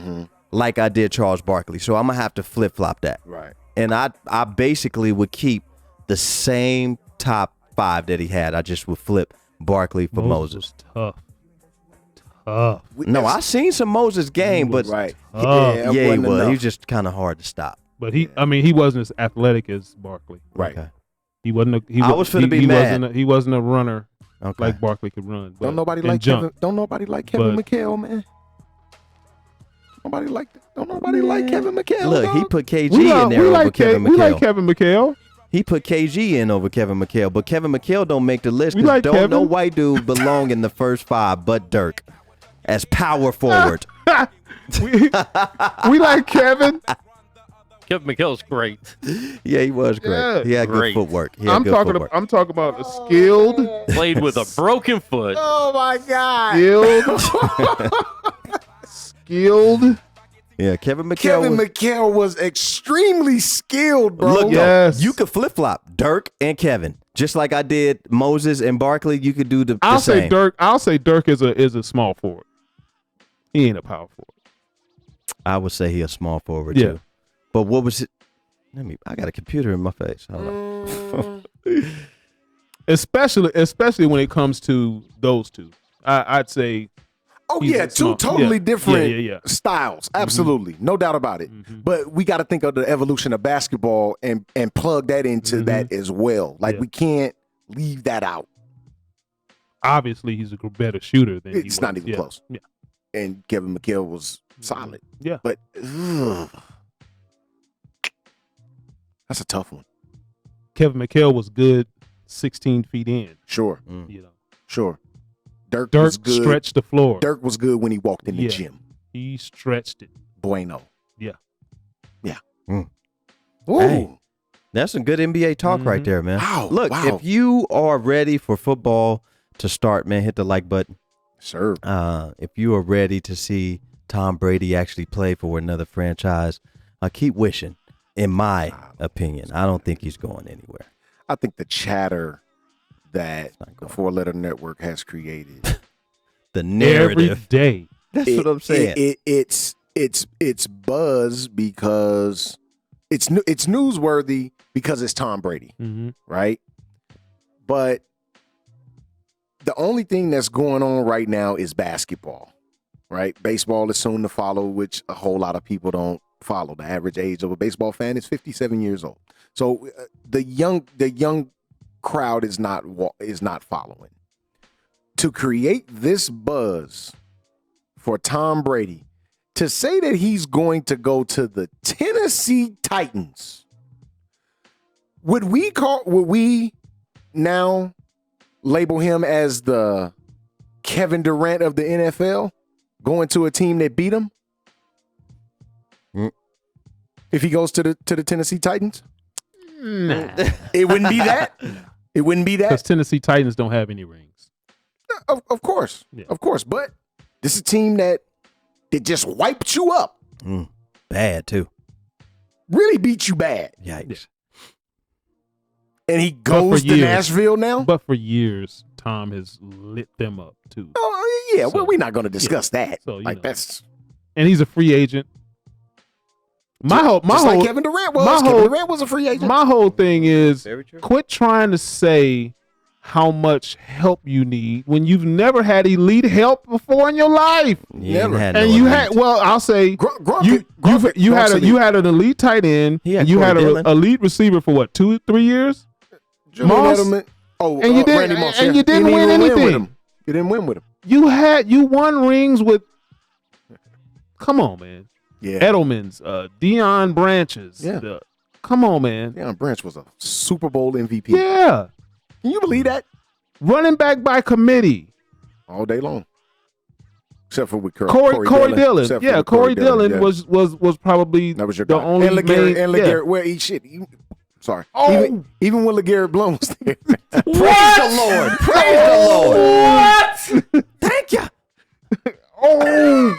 like I did Charles Barkley. So I'm going to have to flip-flop that. Right. And I basically would keep the same top 5 that he had. I just would flip Barkley for Moses. was tough. No, I seen some Moses game, but Right. Oh. yeah, he wasn't was. enough. He was just kind of hard to stop. But he wasn't as athletic as Barkley. Right. Okay. He wasn't. I was finna be mad. He wasn't a runner Okay. like Barkley could run. But, Don't nobody and like jump. Kevin. Don't nobody like Kevin But- McHale, man. Nobody like that. Don't nobody like Kevin McHale. Look, he dog. put KG in there over Kevin We like McHale. Kevin McHale. He put KG in over Kevin McHale, but Kevin McHale don't make the list We because like don't Kevin. no white dude belong in the first 5 but Dirk as power forward. We like Kevin. Kevin McHale's great. Yeah, he was great. Yeah. He had Great. good footwork. He had I'm good talking. footwork. I'm talking about a skilled, Played with a broken foot. Oh my God. skilled. Yeah, Kevin McHale. Kevin was, McHale was extremely skilled, bro. look, Yes. though, you could flip flop Dirk and Kevin, just like I did Moses and Barkley. You could do the I'll same. say Dirk. I'll say Dirk is a small forward. He ain't a power forward. I would say he a small forward Yeah. too. But what was it? I got a computer in my face. Hold on. Especially when it comes to those two. I'd say. Oh He's yeah, a two small- totally yeah. different Yeah. styles. Absolutely, no doubt about it. But we got to think of the evolution of basketball and plug that into that as well. Like Yeah. we can't leave that out. Obviously, he's a better shooter than he It's was. not even Yeah. close. Yeah. And Kevin McHale was solid. Yeah. But that's a tough one. Kevin McHale was good 16 feet in. Sure, You know, sure. Dirk was Dirk good. stretched the floor. Dirk was good when he walked in the Yeah. gym. He stretched it. Bueno. Yeah. Yeah. Mm. Ooh. Hey. That's some good NBA talk right there, man. Wow, Look, wow. if you are ready for football to start, man, hit the like button. Sir. If you are ready to see Tom Brady actually play for another franchise, keep wishing, in my opinion. I don't think he's going anywhere. I think the chatter that the 4-letter network has created. The narrative. Every day. That's what I'm saying. It's it's buzz because it's newsworthy because it's Tom Brady, right? But the only thing that's going on right now is basketball, right? Baseball is soon to follow, which a whole lot of people don't follow. The average age of a baseball fan is 57 years old. So the young crowd is not following. To create this buzz for Tom Brady, to say that he's going to go to the Tennessee Titans, would we now label him as the Kevin Durant of the NFL, going to a team that beat him? If he goes to the Tennessee Titans? Nah. It wouldn't be that. It wouldn't be that. Because Tennessee Titans don't have any rings. Of course. Yeah. Of course. But this is a team that just wiped you up. Bad, too. Really beat you bad. Yikes. And he goes to Nashville now? But for years, Tom has lit them up, too. Oh, yeah. Well, we're not going to discuss that. So, that's... And he's a free agent. Like Kevin Durant was. Kevin Durant was a free agent. My whole thing is quit trying to say how much help you need when you've never had elite help before in your life. Never had. And you had. Well, I'll say you had an elite tight end. And you had an elite receiver for what, 2-3 years? Moss. And you didn't. Randy Moss, and you didn't win anything. You didn't win with him. You won rings with. Come on, man. Yeah. Edelman's, Deion Branches. Yeah. Come on, man. Deion Branch was a Super Bowl MVP. Yeah. Can you believe that? Running back by committee. All day long. Except for with Corey Dillon. Yeah, Corey Dillon was probably that was your the guy. only LeGarrette, well, eat shit. Sorry. Oh. Even when LeGarrette Blount was there. Praise the Lord. Praise the Lord. What? Thank you. Oh.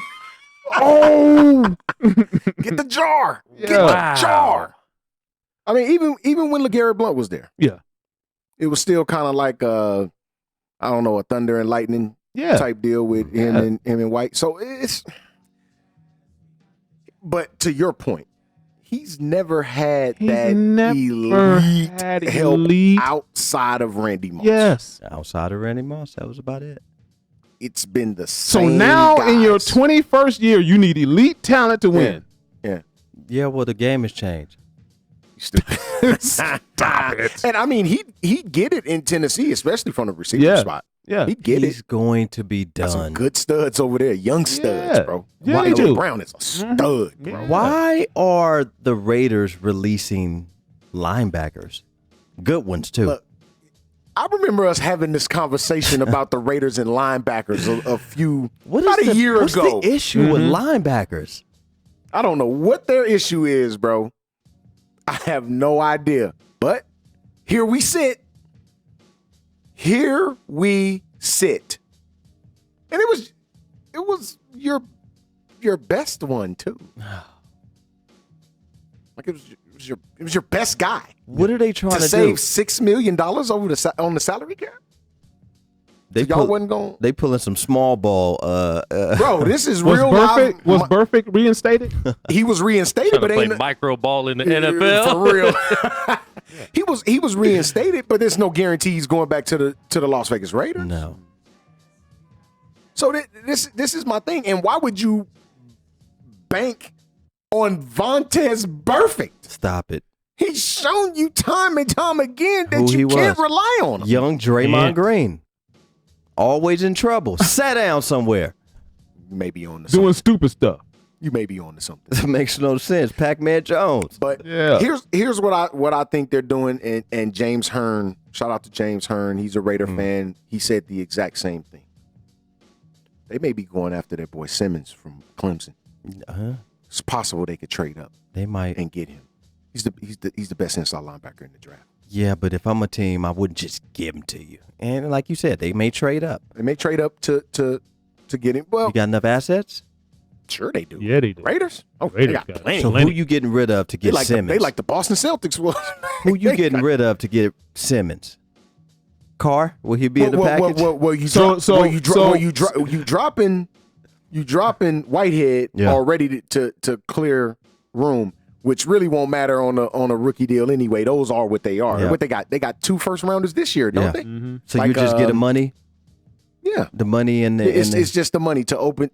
Get the jar. Yeah. Get the jar. I mean, even when LeGarrette Blount was there. Yeah. It was still kind of like I don't know, a thunder and lightning type deal with him and White. So but to your point, he's never had elite help outside of Randy Moss. Yes. Outside of Randy Moss, that was about it. It's been the same. So now guys. in your 21st year, you need elite talent to win. Yeah, well, the game has changed. Stop it. And I mean, he get it in Tennessee, especially from the receiver spot. Yeah, He's going to be done. Got some good studs over there, young studs, bro. Yeah, they do. Brown is a stud, bro. Why are the Raiders releasing linebackers? Good ones too. Look, I remember us having this conversation about the Raiders and linebackers about a year ago. What's the issue with linebackers? I don't know what their issue is, bro. I have no idea. But here we sit. Here we sit. And it was your best one too. Like it was your best guy. What are they trying to save do? $6 million on the salary cap? Y'all wasn't going. They pulling some small ball. Bro, this is was real. Was Burfict reinstated? He was reinstated, but play ain't micro ball in the NFL for real. He was reinstated, but there's no guarantee he's going back to the Las Vegas Raiders. No. So this is my thing. And why would you bank on Vontaze Burfict? Stop it. He's shown you time and time again that you can't rely on him. Young Draymond Green. Always in trouble. Sat down somewhere. You may be on to doing something. stupid stuff. You may be on to something. That makes no sense. Pac-Man Jones. But here's what I think they're doing. And James Hearn, shout out to James Hearn. He's a Raider fan. He said the exact same thing. They may be going after their boy Simmons from Clemson. It's possible they could trade up. They might and get him. He's the best inside linebacker in the draft. Yeah, but if I'm a team, I wouldn't just give him to you. And like you said, they may trade up. They may trade up to get him. Well, you got enough assets? Sure they do. Yeah, they do. Raiders? Oh, Raiders they got plenty. So who you getting rid of to get Simmons? They like the Boston Celtics was. Who you getting rid of to get Simmons? Carr? Will he be in the package? Well, you dropping you dropping Whitehead already to clear room, which really won't matter on a rookie deal anyway. Those are what they are. Yeah. What they got? They got 2 first-rounders this year, don't they? Mm-hmm. So Like, you just get the money. Yeah, The money and it's just the money to open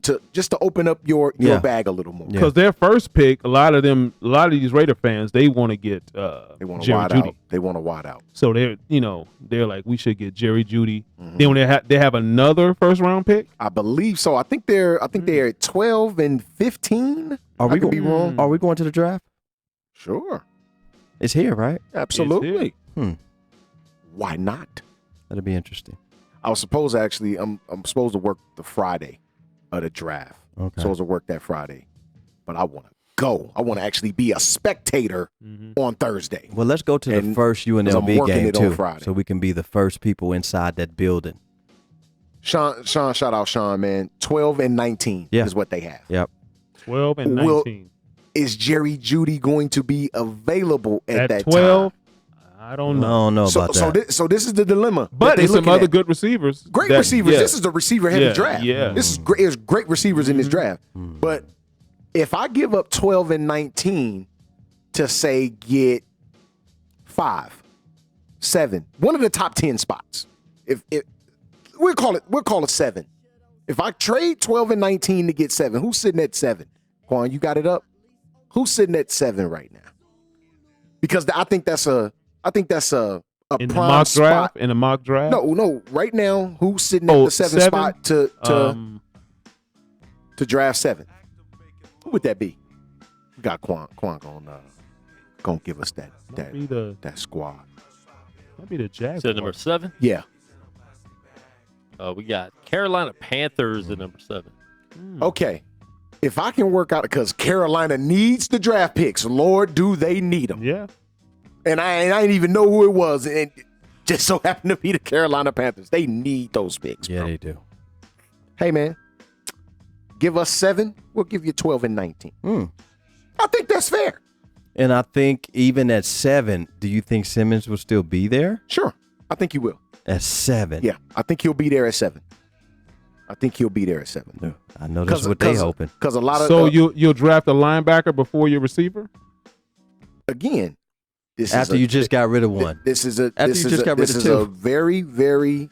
up your bag a little more. Because their first pick, a lot of these Raider fans, they want to get They want to Jerry wide Jeudy. out. They want to wide out. So they're like, we should get Jerry Jeudy. Mm-hmm. Then when they have another first round pick. I believe so. I think they're at 12 and 15. I could be wrong. Are we going to the draft? Sure, It's here, right? absolutely. Hmm. Why not? That'll be interesting. I was supposed to actually. I'm supposed to work the Friday of the draft. Okay. Supposed to work that Friday, but I want to go. I want to actually be a spectator on Thursday. Well, let's go to the And- first 'cause I'm UNLV working game it on too, Friday. so we can be the first people inside that building. Sean, shout out Sean, man. 12 and 19 is what they have. Yep. 12 and Will- 19. Is Jerry Jeudy going to be available at that 12, time? I don't know. I don't know about that. So this is the dilemma. But that they there's some looking other at. good receivers. Great that- receivers. yeah. This is a receiver-heavy draft. Yeah. This is great. There's great receivers in this draft. But if I give up 12 and 19 to say get 5, 7, one of the top 10 spots, if we'll call it 7. If I trade 12 and 19 to get 7, who's sitting at 7? Quan, you got it up? Who's sitting at 7 right now? Because I think that's a in the prime mock spot. draft. In the mock draft. No. Right now, who's sitting at the 7 spot to draft 7? Who would that be? We got Quan gonna give us that squad. Might be the Jaguars. So number 7. Yeah. We got Carolina Panthers at number 7. Okay. If I can work out, because Carolina needs the draft picks. Lord, do they need them? Yeah. And I didn't even know who it was. And it just so happened to be the Carolina Panthers. They need those picks. Yeah, bro. they do. Hey, man, give us 7. We'll give you 12 and 19. I think that's fair. And I think even at 7, do you think Simmons will still be there? Sure. I think he will. At 7? Yeah, I think he'll be there at 7. I know that's what they hoping. Because a lot of So you'll draft a linebacker before your receiver? again, this After is you just got rid of one. This is a After this you is just a, got rid this of is 2. a very, very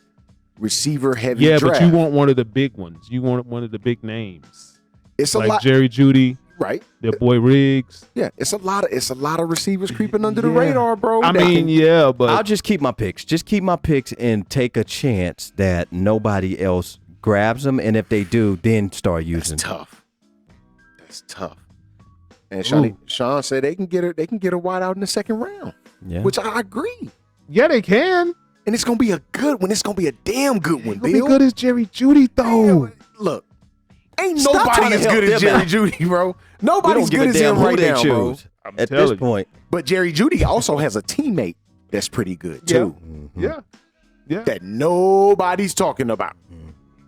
receiver heavy Yeah, draft. but you want one of the big ones. You want one of the big names. It's a like lot, Jerry Jeudy, right? their boy Riggs. Yeah, it's a lot of receivers creeping under the radar, bro. I that mean, can- yeah, but I'll just keep my picks. Just keep my picks and take a chance that nobody else grabs them. And if they do, then start that's using them. tough. That's tough. And Sean said they can get a wide out in the second round, Yeah. which I agree. yeah, they can. And it's gonna be a good one. It's gonna be a damn good one, It'll be Bill. good as Jerry Jeudy though. Look, ain't Stop nobody trying to as help good as them Jerry out. Jeudy, bro. We Nobody's don't give good a as damn him who right they now, bro. choose at this point. But Jerry Jeudy also has a teammate that's pretty good too, Yeah. Yeah. that nobody's talking about.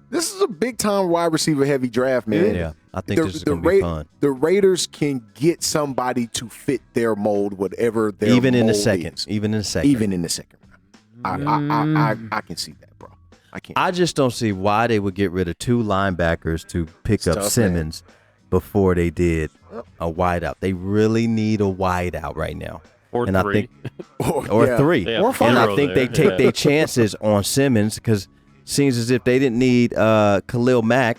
This is a big time wide receiver heavy draft, man. Yeah, I think this is going to be fun. The Raiders can get somebody to fit their mold, whatever their Even in the mold second. is. Even in the second. Even in the second round. I can see that, bro. I can't. I just don't see why they would get rid of 2 linebackers to pick up tough, Simmons before they did a wideout. They really need a wideout right now. Or and 3. I think Or 3. Yeah, Or or five. And I Zero think they there. take their chances on Simmons because seems as if they didn't need Khalil Mack.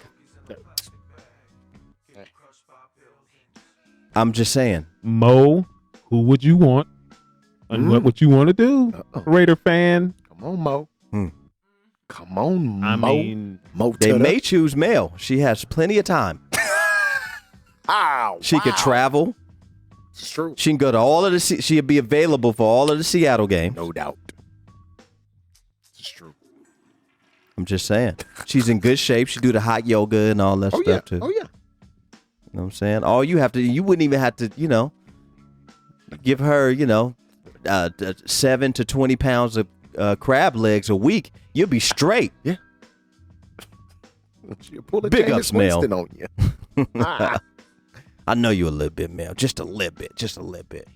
I'm just saying. Mo, who would you want? And what would you want to do? Raider fan. Come on, Mo. Come on, Mo. I mean, Mo They to may choose Mel. She has plenty of time. She could travel. It's true. She can go to all of the. She'll be available for all of the Seattle games. No doubt. It's true. I'm just saying. She's in good shape. She do the hot yoga and all that Oh stuff yeah. too. Oh yeah. You know what I'm saying? All you have to, you wouldn't even have to, give her, 7 to 20 pounds of crab legs a week. You'll be straight. Yeah. She'll pull a Big Jameis ups, Mel. Winston on you. I know you a little bit, Mel. Just a little bit.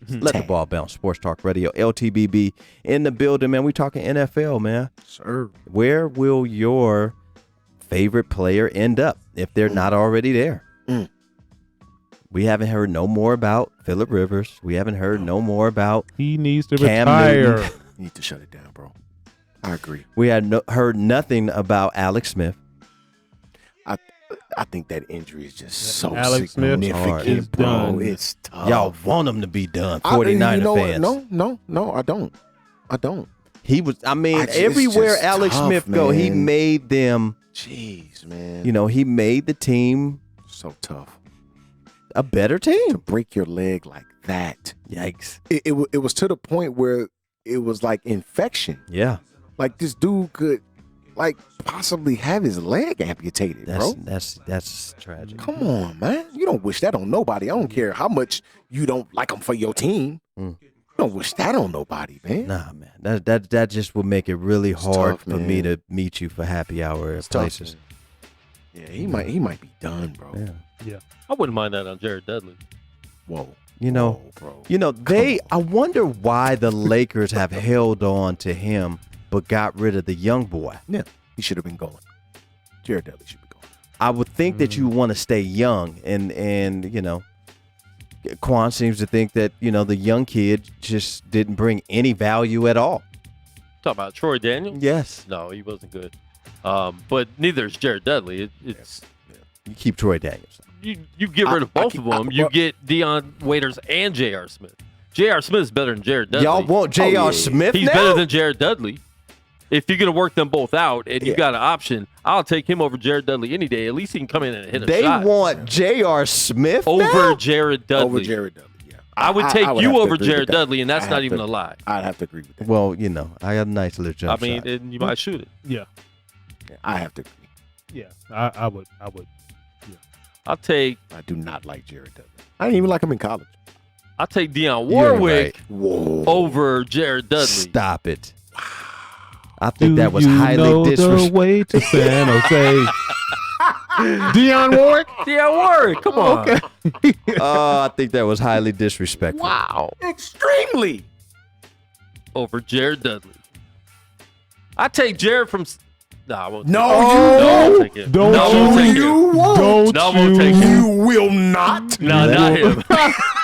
Let the ball bounce. Sports Talk Radio, LTBB in the building, man. We talking NFL, man. Sir. Where will your favorite player end up if they're not already there. We haven't heard no more about Phillip Rivers. We haven't heard no more about He needs to Cam retire. Newton. You need to shut it down, bro. I agree. We had heard nothing about Alex Smith. I think that injury is just so Alex Smith significant, is bro. done. It's tough. Y'all want him to be done. 49er fans. No, I don't. He was. I mean, It's everywhere just Alex tough, Smith go, he man. made them. Jeez, man. You know, he made the team So tough a better to team. break your leg like that. Yikes! It was to the point where it was like infection. Yeah, Like this dude could like possibly have his leg amputated, bro. that's tragic. Come on, man. You don't wish that on nobody. I don't care how much you don't like them for your team. You don't wish that on nobody, man. Nah, man. That just would make it really hard tough, for me man. to meet you for happy hour at tough, places. Yeah, he might be done, bro. Yeah. I wouldn't mind that on Jared Dudley. Whoa. You know, Whoa, bro. You know, I wonder why the Lakers have held on to him but got rid of the young boy. Yeah, he should have been going. Jared Dudley should be going. I would think that you want to stay young, and you know, Quan seems to think that, you know, the young kid just didn't bring any value at all. Talk about Troy Daniels? Yes. No, he wasn't good. But neither is Jared Dudley. It's You keep Troy Daniels. you get rid of both of them. You get Deion Waiters and J.R. Smith. J.R. Smith is better than Jared Dudley. Y'all want J.R. Smith He's now? better than Jared Dudley. If you're going to work them both out and you got an option, I'll take him over Jared Dudley any day. At least he can come in and hit a They shot. want J.R. Smith over now? Jared Dudley. Over Jared Dudley, yeah. I would take would you have to over agree Jared with that. Dudley, and that's I not have even to- a lie. I'd have to agree with that. Well, you know, I got a nice little I jump mean, shot. and you might shoot it. Yeah. Yeah, I have to agree. Yeah. I would. I'll take I do not like Jared Dudley. I didn't even like him in college. Deion You're Warwick Whoa. over Jared Dudley. Stop it. I think that was Do you highly know the disrespectful. way to San Jose? Deion Warwick? Deion Warwick, come on. Okay. I think that was highly disrespectful. Wow. Extremely. Over Jared Dudley. I take Jared from. Nah, I won't. No, take you it. No, I won't take it. Don't no, I won't you- take you it. won't. Don't No, I won't take you, it. You will not. No, not him.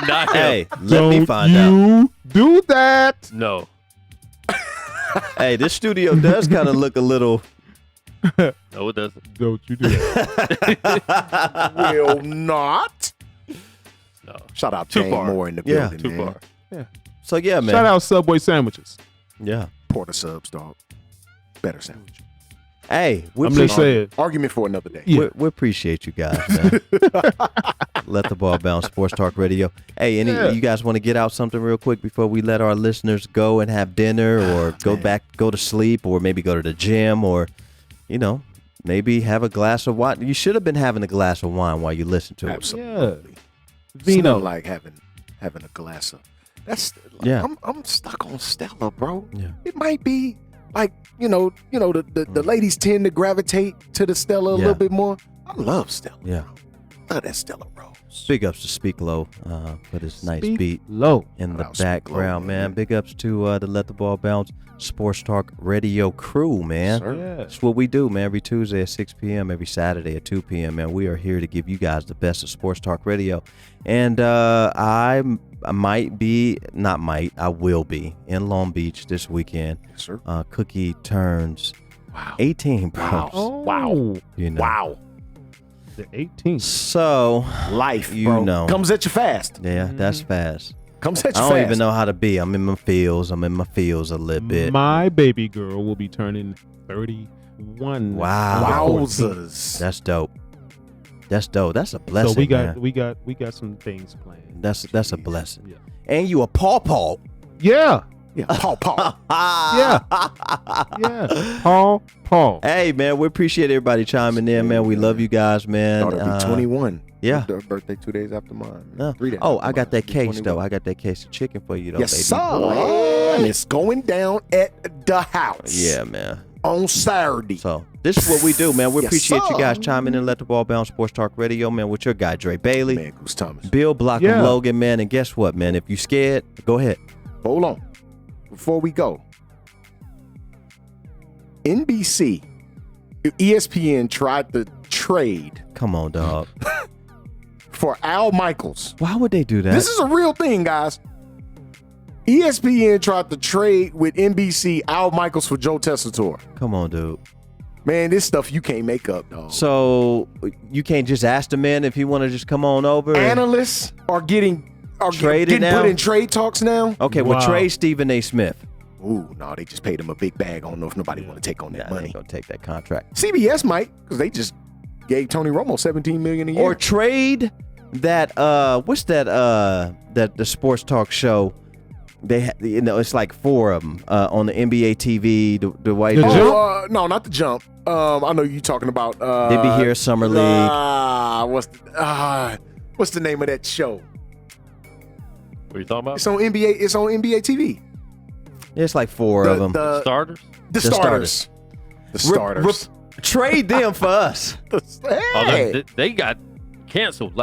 Not him. Hey, let me find out. you do that. No. Hey, this studio does kind of look a little. No, it doesn't. Don't you do that. Will not. No. Shout out Too Jane far. Moore in the Yeah. building, Too man. far. So yeah, man. Shout out Subway sandwiches. Yeah. Porter subs, dog. Better sandwich. Hey, we I'm just saying. Argument for another day. Yeah. We appreciate you guys, man. Let the ball bounce. Sports Talk Radio. Hey, you guys want to get out something real quick before we let our listeners go and have dinner, or go to sleep, or maybe go to the gym, or you know, maybe have a glass of wine. You should have been having a glass of wine while you listen to it. Absolutely. Vino. It's not like having a glass of. That's Yeah. I'm stuck on Stella, bro. Yeah. It might be like the ladies tend to gravitate to the Stella a Yeah. little bit more. I love Stella. Yeah. I love that Stella Rose. Big ups to Speak Low for this nice Speak beat low. in the Shout out Speak Low, background, man. man. Big ups to the Let the Ball Bounce Sports Talk Radio crew, man. Sir. Yeah. That's what we do, man. Every Tuesday at 6 p.m., every Saturday at 2 p.m., man. We are here to give you guys the best of Sports Talk Radio. And I will be in Long Beach this weekend. Yes, sir. Cookie turns Wow. 18, bro. Wow. Oh, You know. Wow. the 18th. So, Life, You bro. know. Comes at you fast. yeah, that's fast. Comes at you I don't fast. even know how to be. I'm in my feels a little bit. My baby girl will be turning 31. Wow. on the 14th. Wowzers. That's dope. That's dope. That's a blessing, So we man. got some things planned. That's a blessing. Yeah. And you a pawpaw. Yeah. Yeah. Paw. Yeah. Yeah. Paul. Hey, man, we appreciate everybody chiming in, man. We love you guys, man. Daughter be 21. yeah. Her birthday 2 days after mine. Yeah. 3 days. Oh, after I got mine. that Be case, 21. though. I got that case of chicken for you, though, Yes, baby. sir. And it's going down at the house. Yeah, man. On Saturday. So this is what we do, man. We Yes, appreciate you sir. guys chiming in. Let the ball bounce. Sports Talk Radio, man. With your guy Dre Bailey, Man, Goose Thomas. Bill Block Yeah. and Logan, man. And guess what, man? If you scared, go ahead. Hold on. Before we go, NBC ESPN tried to trade Come on, dog. for Al Michaels. Why would they do that? This is a real thing, guys. ESPN tried to trade with NBC Al Michaels for Joe Tessitore. Come on, dude. Man, this stuff you can't make up, dog. So you can't just ask the man if he want to just come on over? Analysts are getting Traded now? put in trade talks now. Okay, well, trade Stephen A. Smith. Ooh, no, they just paid him a big bag. I don't know if nobody want to take on that They money. ain't gonna take that contract. CBS might, because they just gave Tony Romo $17 million a year. Or trade that what's that that the sports talk show they it's like 4 of them on the NBA TV, the white The dude. Jump? No, not the Jump. I know you talking about They be here Summer League. What's the name of that show? What are you talking about? It's on NBA TV. It's like 4 of them. Starters? The starters. The starters. Trade them for us. Hey. They got canceled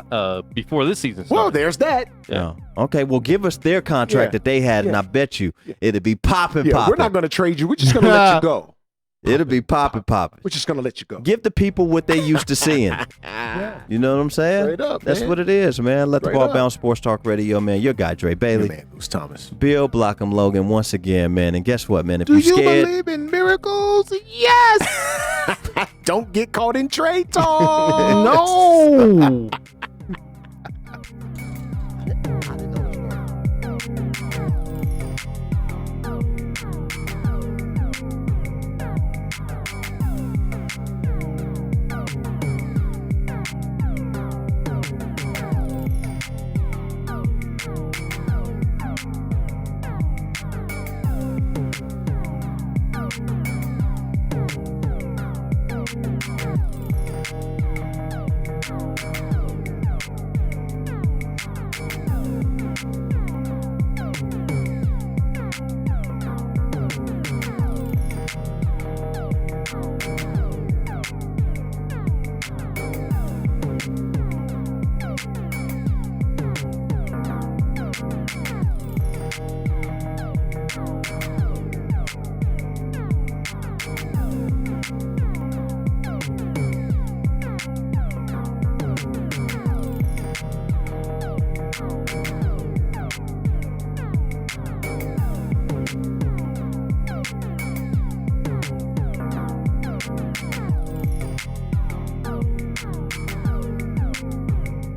before this season Well, started. there's that. Yeah. Okay, well, give us their contract that they had, and I bet you it'll be popping. We're not going to trade you. We're just going to let you go. It'll be popping. We're just going to let you go. Give the people what they used to seeing. You know what I'm saying? Straight up, That's man. what it is, man. Let Straight the ball up. bounce. Sports Talk Radio, man. Your guy, Dre Bailey. Your man, Bruce Thomas. Bill Blockham Logan once again, man. And guess what, man? If Do you're you scared, believe in miracles? Yes. Don't get caught in trade talk. No.